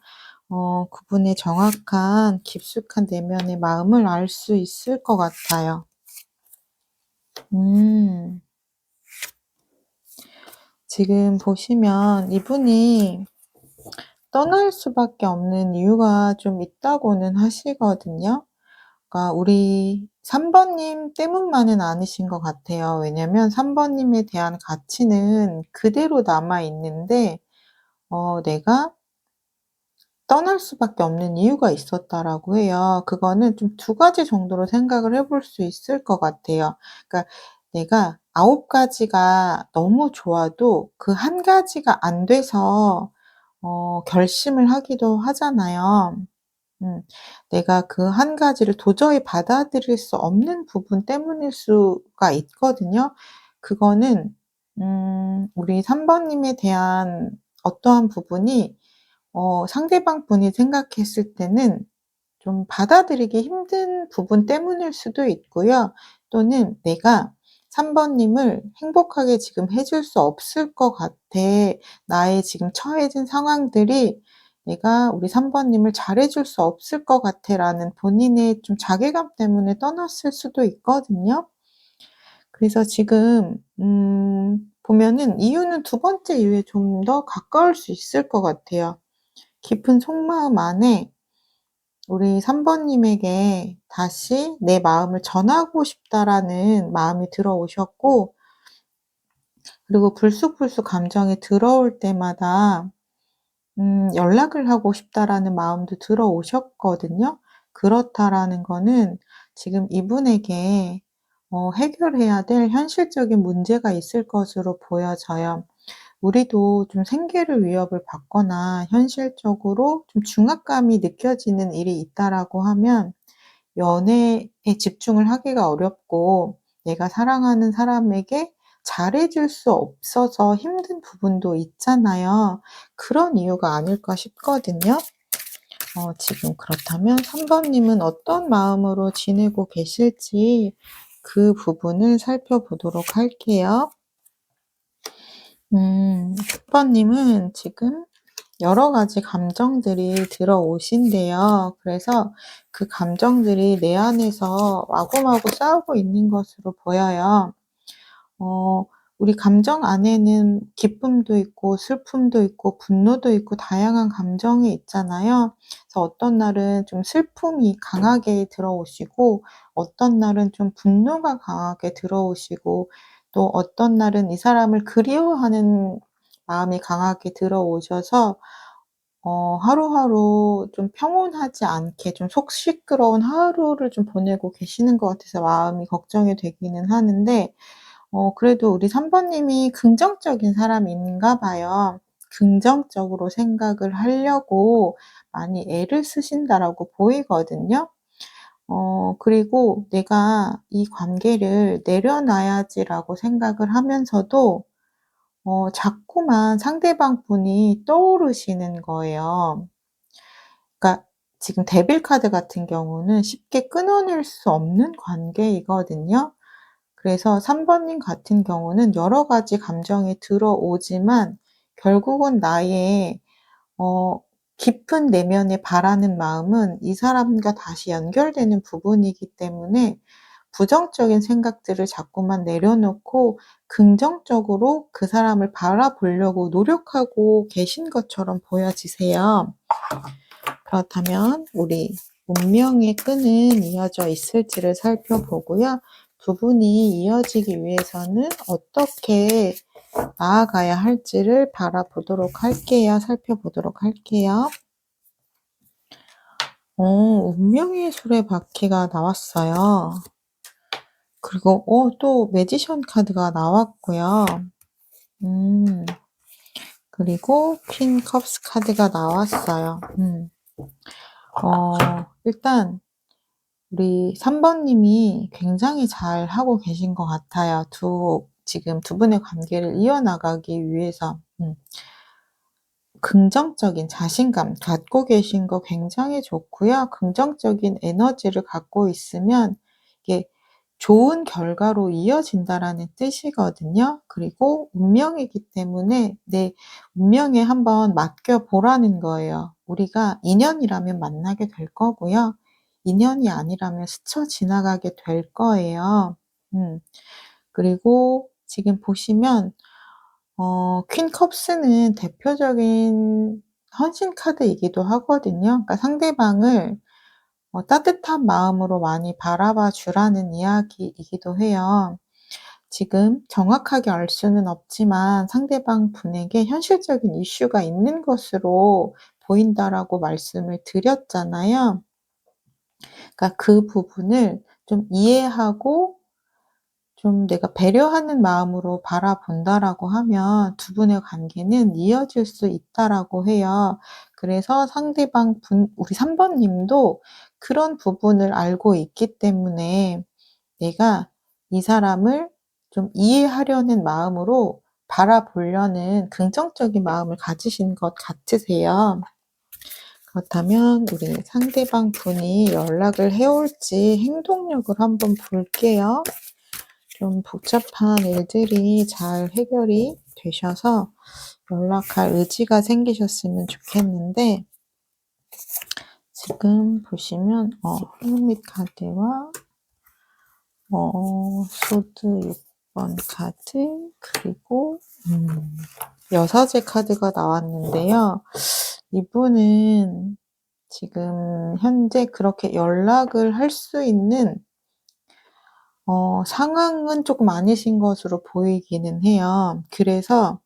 그분의 정확한 깊숙한 내면의 마음을 알 수 있을 것 같아요. 음. 지금 보시면 이분이 떠날 수밖에 없는 이유가 좀 있다고는 하시거든요. 그러니까 우리 3 번님 때문만은 아니신 것 같아요. 왜냐면 3 번님에 대한 가치는 그대로 남아 있는데 내가 떠날 수밖에 없는 이유가 있었다라고 해요. 그거는 좀 두 가지 정도로 생각을 해볼 수 있을 것 같아요. 그러니까 내가 9 가지가 너무 좋아도 그 한 가지가 안 돼서 결심을 하기도 하잖아요. 음. 내가 그 한 가지를 도저히 받아들일 수 없는 부분 때문일 수가 있거든요. 그거는 우리 3 번님에 대한 어떠한 부분이 상대방 분이 생각했을 때는 좀 받아들이기 힘든 부분 때문일 수도 있고요. 또는 '내가 3 번님을 행복하게 지금 해줄 수 없을 것 같아. 나의 지금 처해진 상황들이 내가 우리 3 번님을 잘해 줄 수 없을 것 같아.'라는 본인의 좀 자괴감 때문에 떠났을 수도 있거든요. 그래서 지금 보면은 이유는 두 번째 이유에 좀 더 가까울 수 있을 것 같아요. 깊은 속마음 안에 우리 3 번님에게 다시 '내 마음을 전하고 싶다.'라는 마음이 들어오셨고, 그리고 불쑥불쑥 감정이 들어올 때마다 '연락을 하고 싶다.'라는 마음도 들어오셨거든요. 그렇다라는 거는 지금 이분에게 해결해야 될 현실적인 문제가 있을 것으로 보여져요. 우리도 좀 생계를 위협을 받거나 현실적으로 좀 중압감이 느껴지는 일이 있다라고 하면 연애에 집중을 하기가 어렵고, 내가 사랑하는 사람에게 잘해 줄 수 없어서 힘든 부분도 있잖아요. 그런 이유가 아닐까 싶거든요. 지금 그렇다면 3 번님은 어떤 마음으로 지내고 계실지 그 부분을 살펴보도록 할게요. 6 번님은 지금 여러 가지 감정들이 들어오신대요. 그래서 그 감정들이 내 안에서 마구마구 싸우고 있는 것으로 보여요. 어 우리 감정 안에는 기쁨도 있고 슬픔도 있고 분노도 있고 다양한 감정이 있잖아요. 그래서 어떤 날은 좀 슬픔이 강하게 들어오시고 어떤 날은 좀 분노가 강하게 들어오시고 또 어떤 날은 이 사람을 그리워하는 마음이 강하게 들어오셔서 하루하루 좀 평온하지 않게 좀 속 시끄러운 하루를 좀 보내고 계시는 것 같아서 마음이 걱정이 되기는 하는데 그래도 우리 3 번님이 긍정적인 사람인가 봐요. 긍정적으로 생각을 하려고 많이 애를 쓰신다라고 보이거든요. 그리고 '내가 이 관계를 내려놔야지.'라고 생각을 하면서도 자꾸만 상대방 분이 떠오르시는 거예요. 그러니까 지금 데빌 카드 같은 경우는 쉽게 끊어낼 수 없는 관계이거든요. 그래서 3 번님 같은 경우는 여러 가지 감정이 들어오지만 결국은 나의 어 깊은 내면에 바라는 마음은 이 사람과 다시 연결되는 부분이기 때문에 부정적인 생각들을 자꾸만 내려놓고 긍정적으로 그 사람을 바라보려고 노력하고 계신 것처럼 보여지세요. 그렇다면 우리 운명의 끈은 이어져 있을지를 살펴보고요. 두 분이 이어지기 위해서는 어떻게 나아가야 할지를 바라보도록 할게요. 살펴보도록 할게요. 운명의 수레바퀴가 나왔어요. 그리고 또 매지션 카드가 나왔고요. 음 그리고 퀸 컵스 카드가 나왔어요. 일단 우리 3 번님이 굉장히 잘하고 계신 것 같아요. 지금 두 분의 관계를 이어나가기 위해서. 긍정적인 자신감 갖고 계신 거 굉장히 좋고요. 긍정적인 에너지를 갖고 있으면 이게 좋은 결과로 이어진다라는 뜻이거든요. 그리고 운명이기 때문에 내 운명에 한번 맡겨 보라는 거예요. 우리가 인연이라면 만나게 될 거고요. 인연이 아니라면 스쳐 지나가게 될 거예요. 음. 그리고 지금 보시면 퀸 컵스는 대표적인 헌신 카드이기도 하거든요. 그러니까 상대방을 따뜻한 마음으로 많이 바라봐 주라는 이야기이기도 해요. 지금 정확하게 알 수는 없지만 상대방 분에게 현실적인 이슈가 있는 것으로 보인다라고 말씀을 드렸잖아요. 그러니까 그 부분을 좀 이해하고 좀 내가 배려하는 마음으로 바라본다라고 하면 두 분의 관계는 이어질 수 있다라고 해요. 그래서 상대방 분 우리 3 번님도 그런 부분을 알고 있기 때문에 내가 이 사람을 좀 이해하려는 마음으로 바라보려는 긍정적인 마음을 가지신 것 같으세요. 그렇다면 우리 상대방 분이 연락을 해 올지 행동력을 한번 볼게요. 좀 복잡한 일들이 잘 해결이 되셔서 연락할 의지가 생기셨으면 좋겠는데 지금 보시면 hermit 카드와 소드 6번 카드 그리고 여사제 카드가 나왔는데요. 이분은 지금 현재 그렇게 연락을 할 수 있는 상황은 조금 아니신 것으로 보이기는 해요. 그래서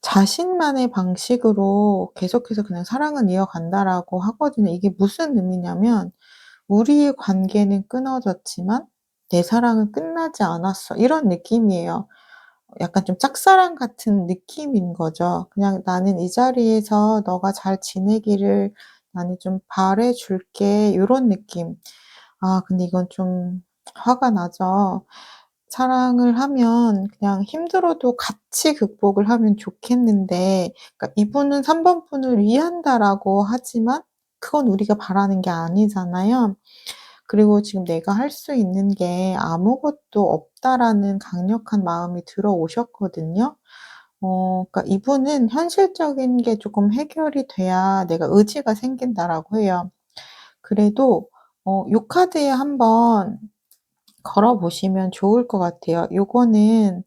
자신만의 방식으로 계속해서 그냥 "사랑은 이어간다."라고 하거든요. 이게 무슨 의미냐면 '우리의 관계는 끊어졌지만 내 사랑은 끝나지 않았어.' 이런 느낌이에요. 약간 좀 짝사랑 같은 느낌인 거죠. 그냥 '나는 이 자리에서 너가 잘 지내기를 나는 좀 바래 줄게.' 요런 느낌. 근데 이건 좀 화가 나죠. 사랑을 하면 그냥 힘들어도 같이 극복을 하면 좋겠는데, 그러니까 이분은 3번 분을 위한다라고 하지만 그건 우리가 바라는 게 아니잖아요. 그리고 지금 '내가 할 수 있는 게 아무것도 없다.'라는 강력한 마음이 들어오셨거든요. 그러니까 이분은 현실적인 게 조금 해결이 돼야 '내가 의지가 생긴다.'라고 해요. 그래도 요 카드에 한번 걸어 보시면 좋을 것 같아요. 요거는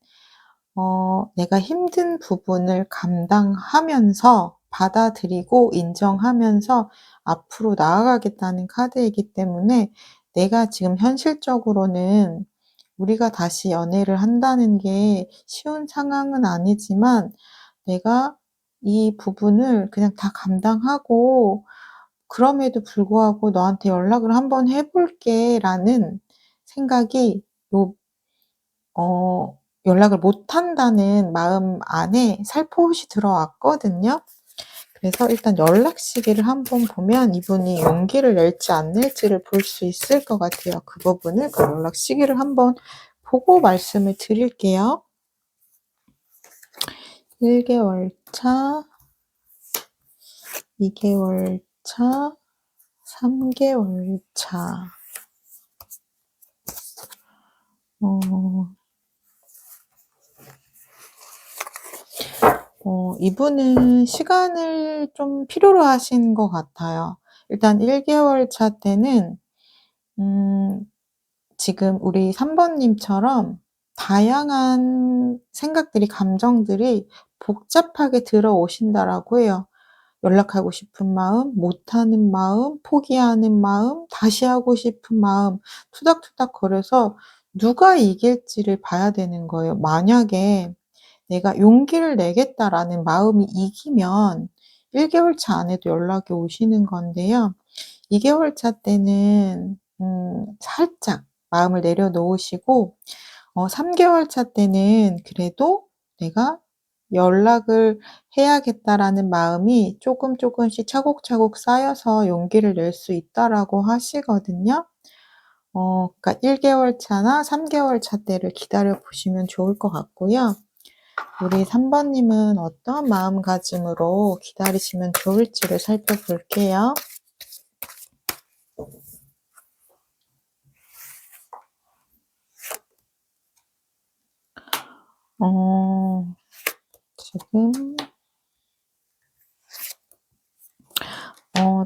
내가 힘든 부분을 감당하면서 받아들이고 인정하면서 앞으로 나아가겠다는 카드이기 때문에, 내가 지금 현실적으로는 우리가 다시 연애를 한다는 게 쉬운 상황은 아니지만 내가 이 부분을 그냥 다 감당하고 그럼에도 불구하고 "너한테 연락을 한번 해 볼게."라는 생각이 요 연락을 못 한다는 마음 안에 살포시 들어왔거든요. 그래서 일단 연락 시기를 한번 보면 이분이 용기를 낼지 안 낼지를 볼 수 있을 것 같아요. 그 부분을, 그 연락 시기를 한번 보고 말씀을 드릴게요. 1 개월 차, 2 개월 차, 3 개월 차. 어 이분은 시간을 좀 필요로 하신 것 같아요. 일단 1 개월 차 때는 음 지금 우리 3 번님처럼 다양한 생각들이, 감정들이 복잡하게 들어오신다라고 해요. 연락하고 싶은 마음, 못하는 마음, 포기하는 마음, 다시 하고 싶은 마음, 투닥투닥거려서 누가 이길지를 봐야 되는 거예요. 만약에 '내가 용기를 내겠다.'라는 마음이 이기면 1 개월 차 안에도 연락이 오시는 건데요. 2 개월 차 때는 살짝 마음을 내려놓으시고, 3 개월 차 때는 그래도 '내가 연락을 해야겠다.'라는 마음이 쪼끔씩 차곡차곡 쌓여서 용기를 낼 수 있다라고 하시거든요. 그러니까 1 개월 차나 3 개월 차 때를 기다려 보시면 좋을 것 같고요. 우리 3 번님은 어떤 마음가짐으로 기다리시면 좋을지를 살펴볼게요. 어 지금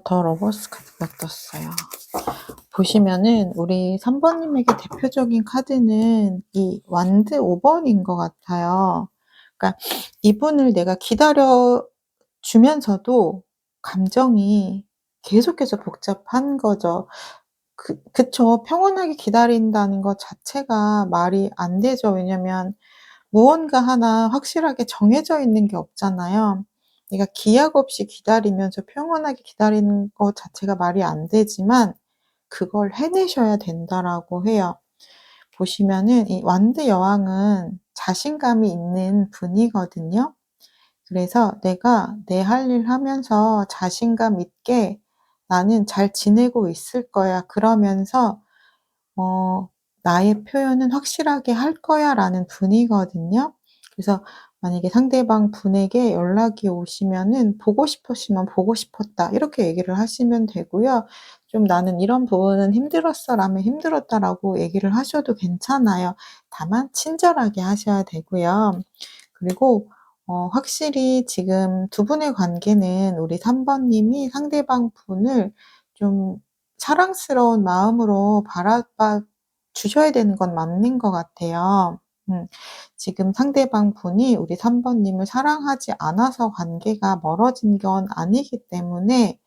더 러버스 카드가 떴어요. 보시면은 우리 3 번님에게 대표적인 카드는 이 완드 5 번인 것 같아요. 그러니까 이분을 내가 기다려 주면서도 감정이 계속해서 복잡한 거죠. 그쵸. 평온하게 기다린다는 것 자체가 말이 안 되죠. 왜냐면 무언가 하나 확실하게 정해져 있는 게 없잖아요. 내가 기약 없이 기다리면서 평온하게 기다리는 것 자체가 말이 안 되지만 그걸 해내셔야 된다라고 해요. 보시면은 이 완드 여왕은 자신감이 있는 분이거든요. 그래서 '내가 내 할 일 하면서 자신감 있게 나는 잘 지내고 있을 거야.' 그러면서 어 '나의 표현은 확실하게 할 거야.'라는 분이거든요. 그래서 만약에 상대방 분에게 연락이 오시면은 "보고 싶으시면 보고 싶었다." 이렇게 얘기를 하시면 되고요. 좀 "나는 이런 부분은 힘들었어."라면 "힘들었다."라고 얘기를 하셔도 괜찮아요. 다만 친절하게 하셔야 되고요. 그리고 확실히 지금 두 분의 관계는 우리 3 번님이 상대방 분을 좀 사랑스러운 마음으로 바라봐 주셔야 되는 건 맞는 것 같아요. 음. 지금 상대방 분이 우리 3 번님을 사랑하지 않아서 관계가 멀어진 건 아니기 때문에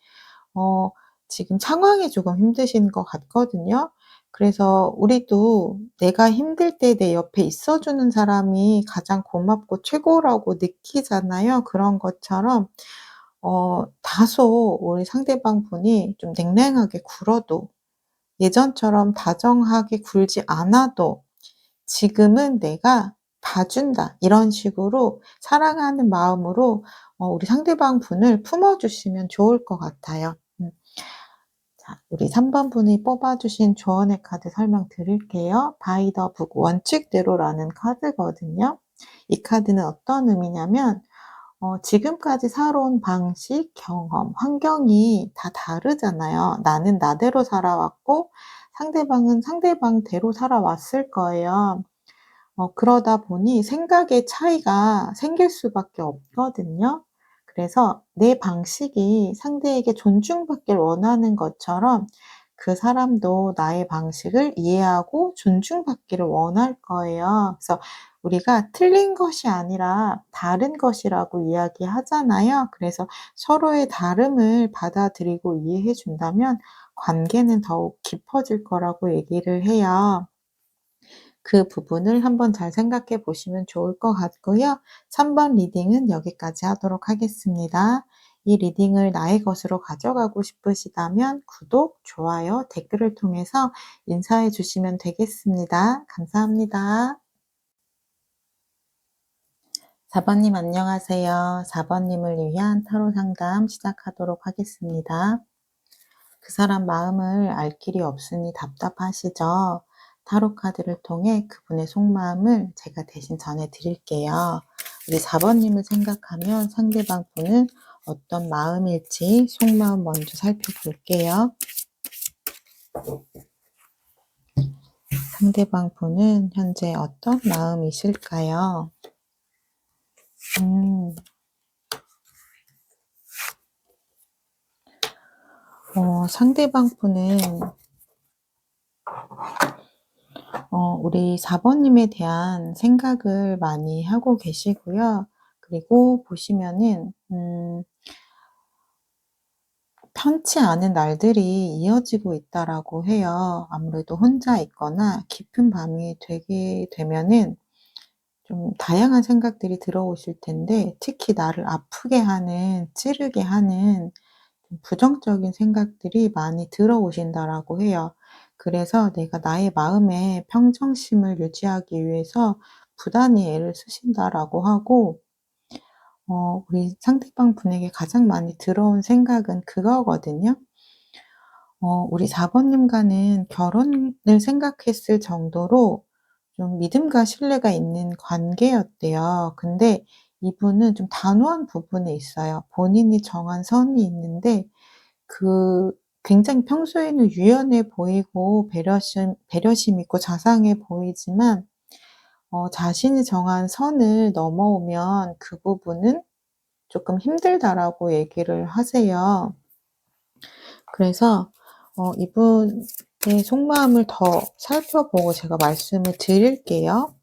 어 지금 상황이 조금 힘드신 것 같거든요. 그래서 우리도 내가 힘들 때 내 옆에 있어 주는 사람이 가장 고맙고 최고라고 느끼잖아요. 그런 것처럼 다소 우리 상대방 분이 좀 냉랭하게 굴어도, 예전처럼 다정하게 굴지 않아도 '지금은 내가 봐준다.' 이런 식으로 사랑하는 마음으로 우리 상대방 분을 품어 주시면 좋을 것 같아요. 자, 우리 3번 분이 뽑아주신 조언의 카드 설명드릴게요. 바이 더 북 원칙대로라는 카드거든요. 이 카드는 어떤 의미냐면 지금까지 살아온 방식, 경험, 환경이 다 다르잖아요. 나는 나대로 살아왔고 상대방은 상대방대로 살아왔을 거예요. 그러다 보니 생각의 차이가 생길 수밖에 없거든요. 그래서 내 방식이 상대에게 존중받길 원하는 것처럼 그 사람도 나의 방식을 이해하고 존중받기를 원할 거예요. 그래서 우리가 틀린 것이 아니라 다른 것이라고 이야기하잖아요. 그래서 서로의 다름을 받아들이고 이해해 준다면 관계는 더욱 깊어질 거라고 얘기를 해요. 그 부분을 한번 잘 생각해 보시면 좋을 것 같고요. 3번 리딩은 여기까지 하도록 하겠습니다. 이 리딩을 나의 것으로 가져가고 싶으시다면 구독, 좋아요, 댓글을 통해서 인사해 주시면 되겠습니다. 감사합니다. 4번님 안녕하세요. 4번님을 위한 타로 상담 시작하도록 하겠습니다. 그 사람 마음을 알 길이 없으니 답답하시죠? 타로 카드를 통해 그분의 속마음을 제가 대신 전해드릴게요. 우리 4번님을 생각하면 상대방 분은 어떤 마음일지 속마음 먼저 살펴볼게요. 상대방 분은 현재 어떤 마음이실까요? 상대방 분은 우리 4번님에 대한 생각을 많이 하고 계시고요. 그리고 보시면은 편치 않은 날들이 이어지고 있다라고 해요. 아무래도 혼자 있거나 깊은 밤이 되게 되면은 좀 다양한 생각들이 들어오실 텐데 특히 나를 아프게 하는, 찌르게 하는 좀 부정적인 생각들이 많이 들어오신다라고 해요. 그래서 내가 나의 마음의 평정심을 유지하기 위해서 부단히 애를 쓰신다라고 하고 우리 상대방 분에게 가장 많이 들어온 생각은 그거거든요. 우리 4번님과는 결혼을 생각했을 정도로 좀 믿음과 신뢰가 있는 관계였대요. 근데 이분은 좀 단호한 부분에 있어요. 본인이 정한 선이 있는데 그 굉장히 평소에는 유연해 보이고 배려심 있고 자상해 보이지만 자신이 정한 선을 넘어오면 그 부분은 조금 힘들다라고 얘기를 하세요. 그래서 이분의 속마음을 더 살펴보고 제가 말씀을 드릴게요.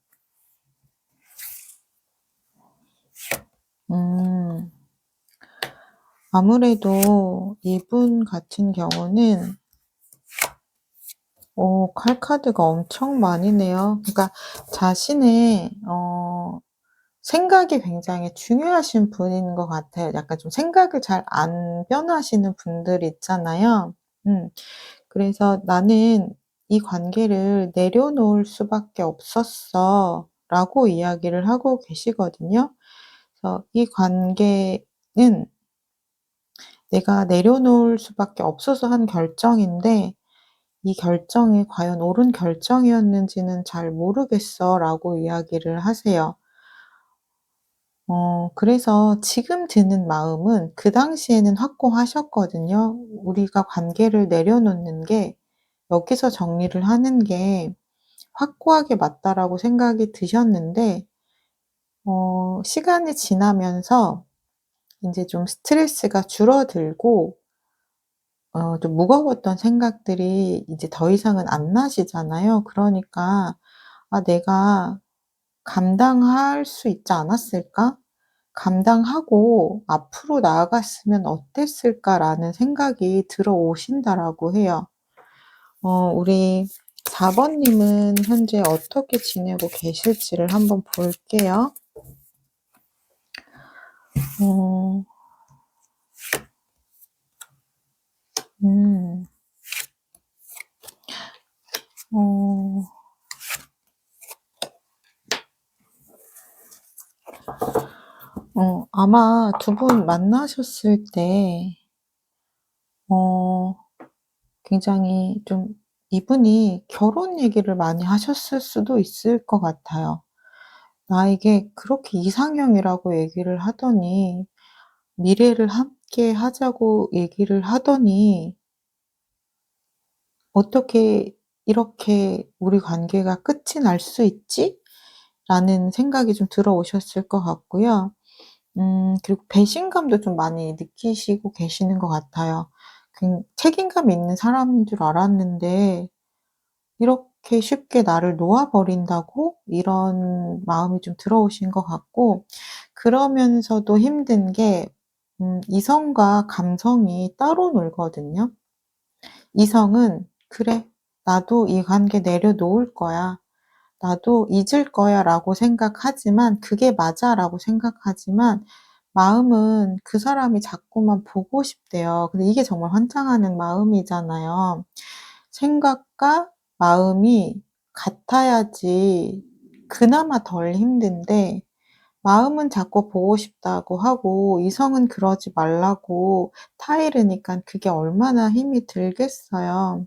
아무래도 이분 같은 경우는 칼카드가 엄청 많이네요. 그러니까 자신의 생각이 굉장히 중요하신 분인 것 같아요. 약간 좀 생각을 잘 안 변하시는 분들 있잖아요. 그래서 "나는 이 관계를 내려놓을 수밖에 없었어." 라고 이야기를 하고 계시거든요. 그래서 이 관계는 내가 내려놓을 수밖에 없어서 한 결정인데 "이 결정이 과연 옳은 결정이었는지는 잘 모르겠어." 라고 이야기를 하세요. 그래서 지금 드는 마음은 그 당시에는 확고하셨거든요. 우리가 관계를 내려놓는 게 여기서 정리를 하는 게 확고하게 맞다라고 생각이 드셨는데 시간이 지나면서 인제 좀 스트레스가 줄어들고 좀 무거웠던 생각들이 이제 더 이상은 안 나시잖아요. 그러니까 '아 내가 감당할 수 있지 않았을까? 감당하고 앞으로 나아갔으면 어땠을까?'라는 생각이 들어오신다라고 해요. 우리 4번님은 현재 어떻게 지내고 계실지를 한번 볼게요. 어 음. 어 아마 두 분 만나셨을 때 어 굉장히 좀 이분이 결혼 얘기를 많이 하셨을 수도 있을 것 같아요. 나에게 그렇게 이상형이라고 얘기를 하더니 미래를 함께 하자고 얘기를 하더니 '어떻게 이렇게 우리 관계가 끝이 날 수 있지?' 라는 생각이 좀 들어오셨을 것 같고요. 그리고 배신감도 좀 많이 느끼시고 계시는 것 같아요. 책임감 있는 사람인 줄 알았는데 '이렇게 쉽게 나를 놓아 버린다고?' 이런 마음이 좀 들어오신 것 같고, 그러면서도 힘든 게 이성과 감성이 따로 놀거든요. 이성은 '그래. 나도 이 관계 내려놓을 거야. 나도 잊을 거야.'라고 생각하지만, '그게 맞아.'라고 생각하지만 마음은 그 사람이 자꾸만 보고 싶대요. 근데 이게 정말 환장하는 마음이잖아요. 생각과 마음이 같아야지 그나마 덜 힘든데, 마음은 자꾸 보고 싶다고 하고 이성은 그러지 말라고 타이르니깐 그게 얼마나 힘이 들겠어요.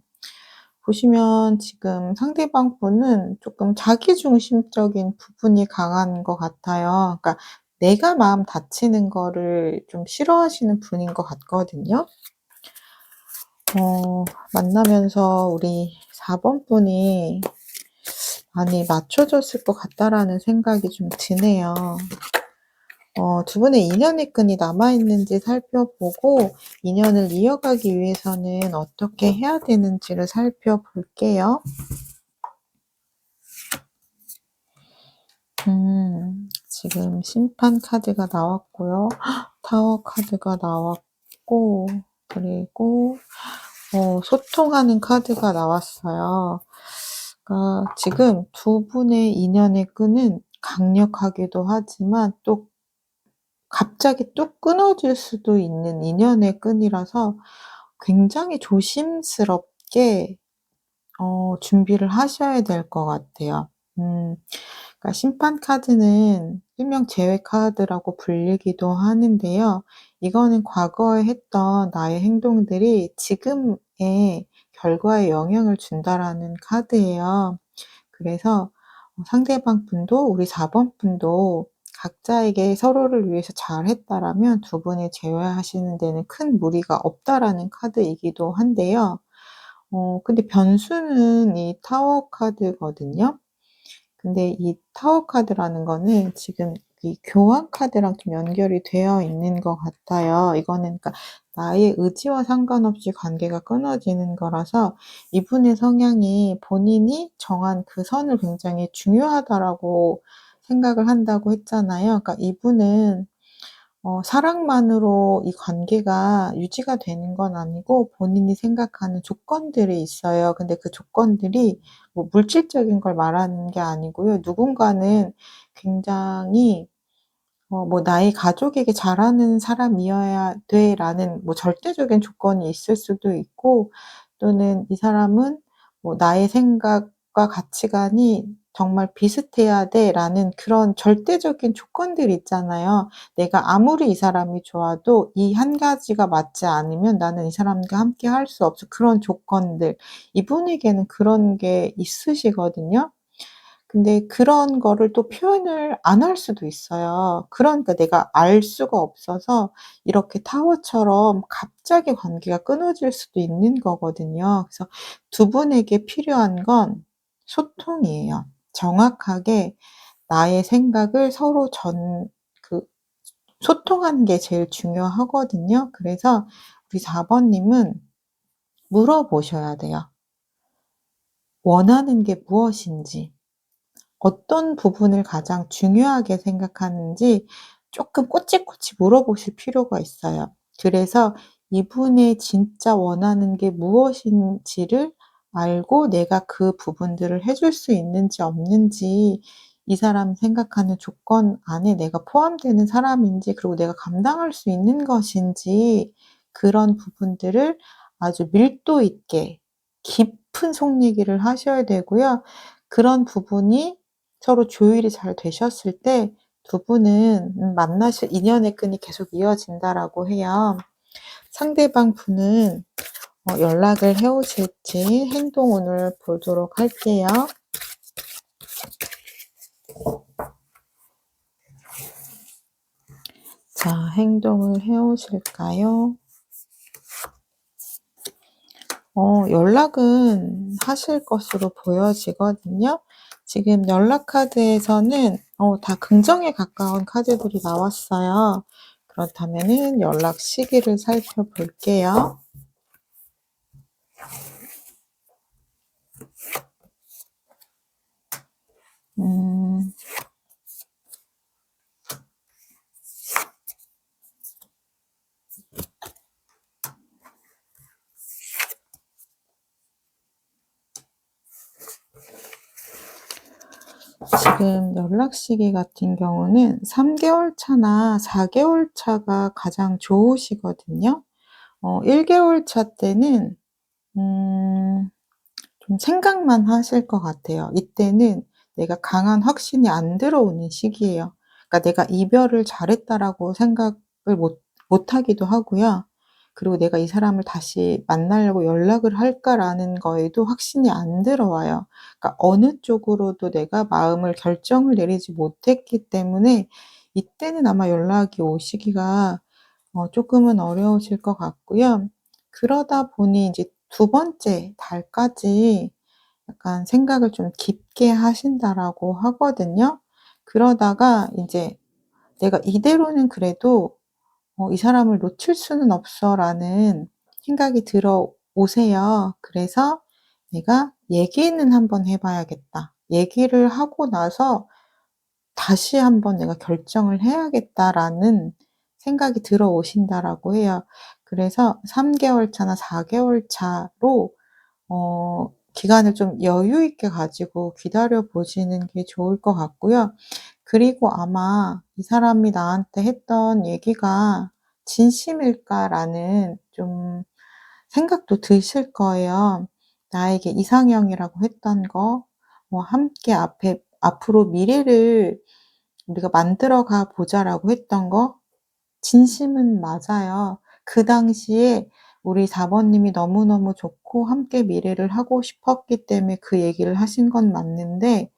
보시면 지금 상대방 분은 쪼끔 자기중심적인 부분이 강한 것 같아요. 그러니까 내가 마음 다치는 거를 좀 싫어하시는 분인 것 같거든요. 만나면서 우리 4번 분이 많이 맞춰졌을 것 같다라는 생각이 좀 드네요. 두 분의 인연의 끈이 남아 있는지 살펴보고 인연을 이어가기 위해서는 어떻게 해야 되는지를 살펴볼게요. 지금 심판 카드가 나왔고요. 타워 카드가 나왔고, 그리고 소통하는 카드가 나왔어요. 그러니까 지금 두 분의 인연의 끈은 강력하기도 하지만 또 갑자기 뚝 끊어질 수도 있는 인연의 끈이라서 굉장히 조심스럽게 준비를 하셔야 될 것 같아요. 그러니까 심판 카드는 일명 재회 카드라고 불리기도 하는데요. 이거는 과거에 했던 나의 행동들이 지금의 결과에 영향을 준다라는 카드예요. 그래서 상대방 분도 우리 4번 분도 각자에게 서로를 위해서 잘했다라면 두 분이 재회하시는 데는 큰 무리가 없다라는 카드이기도 한데요. 근데 변수는 이 타워 카드거든요. 근데 이 타워 카드라는 거는 지금 이 교환 카드랑 좀 연결이 되어 있는 것 같아요. 이거는 그러니까 나의 의지와 상관없이 관계가 끊어지는 거라서 이분의 성향이 본인이 정한 그 선을 굉장히 중요하다라고 생각을 한다고 했잖아요. 그러니까 이분은 사랑만으로 이 관계가 유지가 되는 건 아니고 본인이 생각하는 조건들이 있어요. 근데 그 조건들이 뭐 물질적인 걸 말하는 게 아니고요. 누군가는 굉장히 뭐 '나의 가족에게 잘하는 사람이어야 돼.'라는 뭐 절대적인 조건이 있을 수도 있고, 또는 이 사람은 뭐 '나의 생각과 가치관이 정말 비슷해야 돼.'라는 그런 절대적인 조건들이 있잖아요. 내가 아무리 이 사람이 좋아도 이 한 가지가 맞지 않으면 나는 이 사람과 함께 할 수 없어. 그런 조건들. 이분에게는 그런 게 있으시거든요. 근데 그런 거를 또 표현을 안 할 수도 있어요. 그러니까 내가 알 수가 없어서 이렇게 타워처럼 갑자기 관계가 끊어질 수도 있는 거거든요. 그래서 두 분에게 필요한 건 소통이에요. 정확하게 나의 생각을 서로 그 소통하는 게 제일 중요하거든요. 그래서 우리 4 번님은 물어보셔야 돼요. 원하는 게 무엇인지. 어떤 부분을 가장 중요하게 생각하는지 쪼끔 꼬치꼬치 물어보실 필요가 있어요. 그래서 이분의 진짜 원하는 게 무엇인지를 알고 내가 그 부분들을 해줄 수 있는지 없는지, 이 사람 생각하는 조건 안에 내가 포함되는 사람인지, 그리고 내가 감당할 수 있는 것인지, 그런 부분들을 아주 밀도 있게 깊은 속 얘기를 하셔야 되고요. 그런 부분이 서로 조율이 잘 되셨을 때 두 분은 만나실 인연의 끈이 계속 이어진다라고 해요. 상대방 분은 연락을 해 오실지 행동 오늘 보도록 할게요. 자, 행동을 해 오실까요? 연락은 하실 것으로 보여지거든요. 지금 연락 카드에서는 다 긍정에 가까운 카드들이 나왔어요. 그렇다면은 연락 시기를 살펴볼게요. 음. 지금 연락 시기 같은 경우는 3개월 차나 4개월 차가 가장 좋으시거든요. 1개월 차 때는 좀 생각만 하실 것 같아요. 이때는 내가 강한 확신이 안 들어오는 시기예요. 그러니까 '내가 이별을 잘했다.'라고 생각을 못 하기도 하고요. 그리고 '내가 이 사람을 다시 만나려고 연락을 할까?'라는 거에도 확신이 안 들어와요. 그러니까 어느 쪽으로도 내가 마음을 결정을 내리지 못했기 때문에 이때는 아마 연락이 오시기가 쪼끔은 어려우실 것 같고요. 그러다 보니 이제 두 번째 달까지 약간 생각을 좀 깊게 하신다라고 하거든요. 그러다가 인제 '내가 이대로는 그래도 이 사람을 놓칠 수는 없어.'라는 생각이 들어오세요. 그래서 '내가 얘기는 한번 해 봐야겠다. 얘기를 하고 나서 다시 한번 내가 결정을 해야겠다.'라는 생각이 들어오신다라고 해요. 그래서 3개월 차나 4개월 차로 기간을 좀 여유 있게 가지고 기다려 보시는 게 좋을 것 같고요. 그리고 아마 '이 사람이 나한테 했던 얘기가 진심일까?'라는 좀 생각도 드실 거예요. 나에게 이상형이라고 했던 거, 함께 앞으로 미래를 우리가 만들어 가 보자라고 했던 거 진심은 맞아요. 그 당시에 우리 4 번님이 너무너무 좋고 함께 미래를 하고 싶었기 때문에 그 얘기를 하신 건 맞는데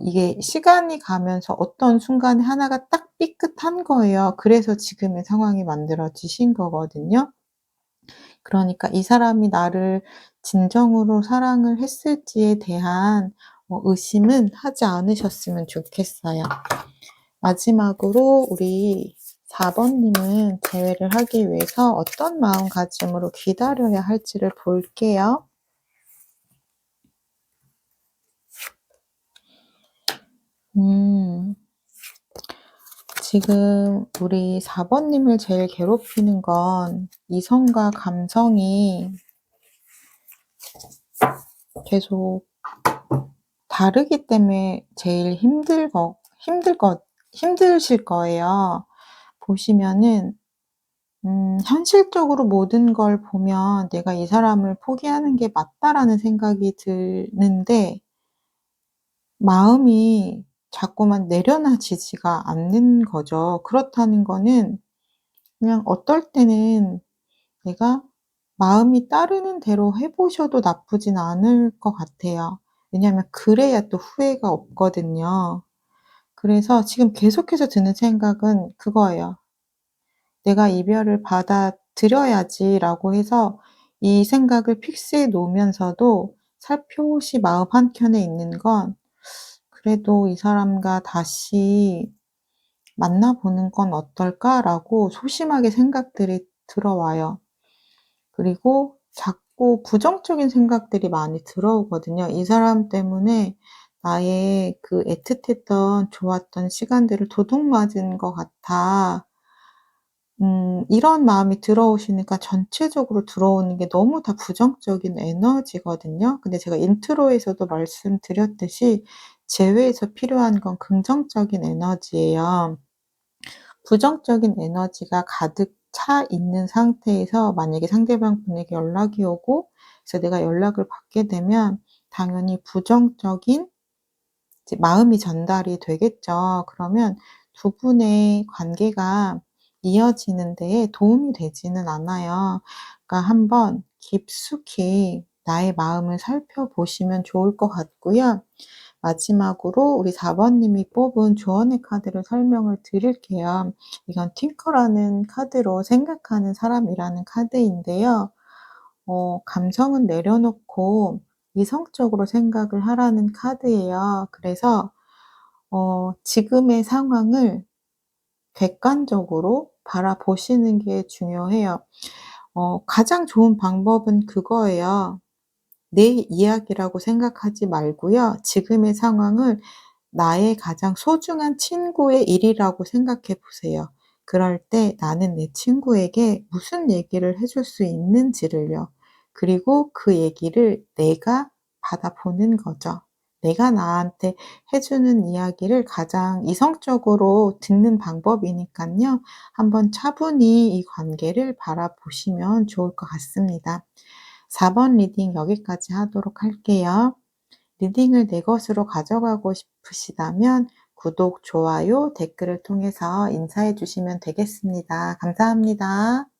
이게 시간이 가면서 어떤 순간에 하나가 딱 삐끗한 거예요. 그래서 지금의 상황이 만들어지신 거거든요. 그러니까 이 사람이 나를 진정으로 사랑을 했을지에 대한 의심은 하지 않으셨으면 좋겠어요. 마지막으로 우리 4 번님은 재회를 하기 위해서 어떤 마음가짐으로 기다려야 할지를 볼게요. 음. 지금 우리 4 번님을 제일 괴롭히는 건 이성과 감성이 계속 다르기 때문에 제일 힘드실 거예요. 보시면은 현실적으로 모든 걸 보면 '내가 이 사람을 포기하는 게 맞다.'라는 생각이 드는데 마음이 자꾸만 내려놔지지가 않는 거죠. 그렇다는 거는 그냥 어떨 때는 내가 마음이 따르는 대로 해 보셔도 나쁘진 않을 것 같아요. 왜냐하면 그래야 또 후회가 없거든요. 그래서 지금 계속해서 드는 생각은 그거예요. '내가 이별을 받아들여야지.'라고 해서 이 생각을 픽스해 놓으면서도 살포시 마음 한켠에 있는 건 '그래도 이 사람과 다시 만나 보는 건 어떨까?'라고 소심하게 생각들이 들어와요. 그리고 자꾸 부정적인 생각들이 많이 들어오거든요. '이 사람 때문에 나의 그 애틋했던 좋았던 시간들을 도둑맞은 것 같아.' 이런 마음이 들어오시니까 전체적으로 들어오는 게 너무 다 부정적인 에너지거든요. 근데 제가 인트로에서도 말씀드렸듯이 재회에서 필요한 건 긍정적인 에너지예요. 부정적인 에너지가 가득 차 있는 상태에서 만약에 상대방 분에게 연락이 오고 그래서 내가 연락을 받게 되면 당연히 부정적인 이제 마음이 전달이 되겠죠. 그러면 두 분의 관계가 이어지는 데에 도움이 되지는 않아요. 그러니까 한번 깊숙이 나의 마음을 살펴보시면 좋을 것 같고요. 마지막으로 우리 4 번님이 뽑은 조언의 카드를 설명을 드릴게요. 이건 팅커라는 카드로 생각하는 사람이라는 카드인데요. 감성은 내려놓고 이성적으로 생각을 하라는 카드예요. 그래서 지금의 상황을 객관적으로 바라보시는 게 중요해요. 가장 좋은 방법은 그거예요. 내 이야기라고 생각하지 말고요. 지금의 상황을 나의 가장 소중한 친구의 일이라고 생각해 보세요. 그럴 때 나는 내 친구에게 무슨 얘기를 해줄 수 있는지를요. 그리고 그 얘기를 내가 받아보는 거죠. 내가 나한테 해 주는 이야기를 가장 이성적으로 듣는 방법이니깐요. 한번 차분히 이 관계를 바라보시면 좋을 것 같습니다. 4번 리딩 여기까지 하도록 할게요. 리딩을 내 것으로 가져가고 싶으시다면 구독, 좋아요, 댓글을 통해서 인사해 주시면 되겠습니다. 감사합니다.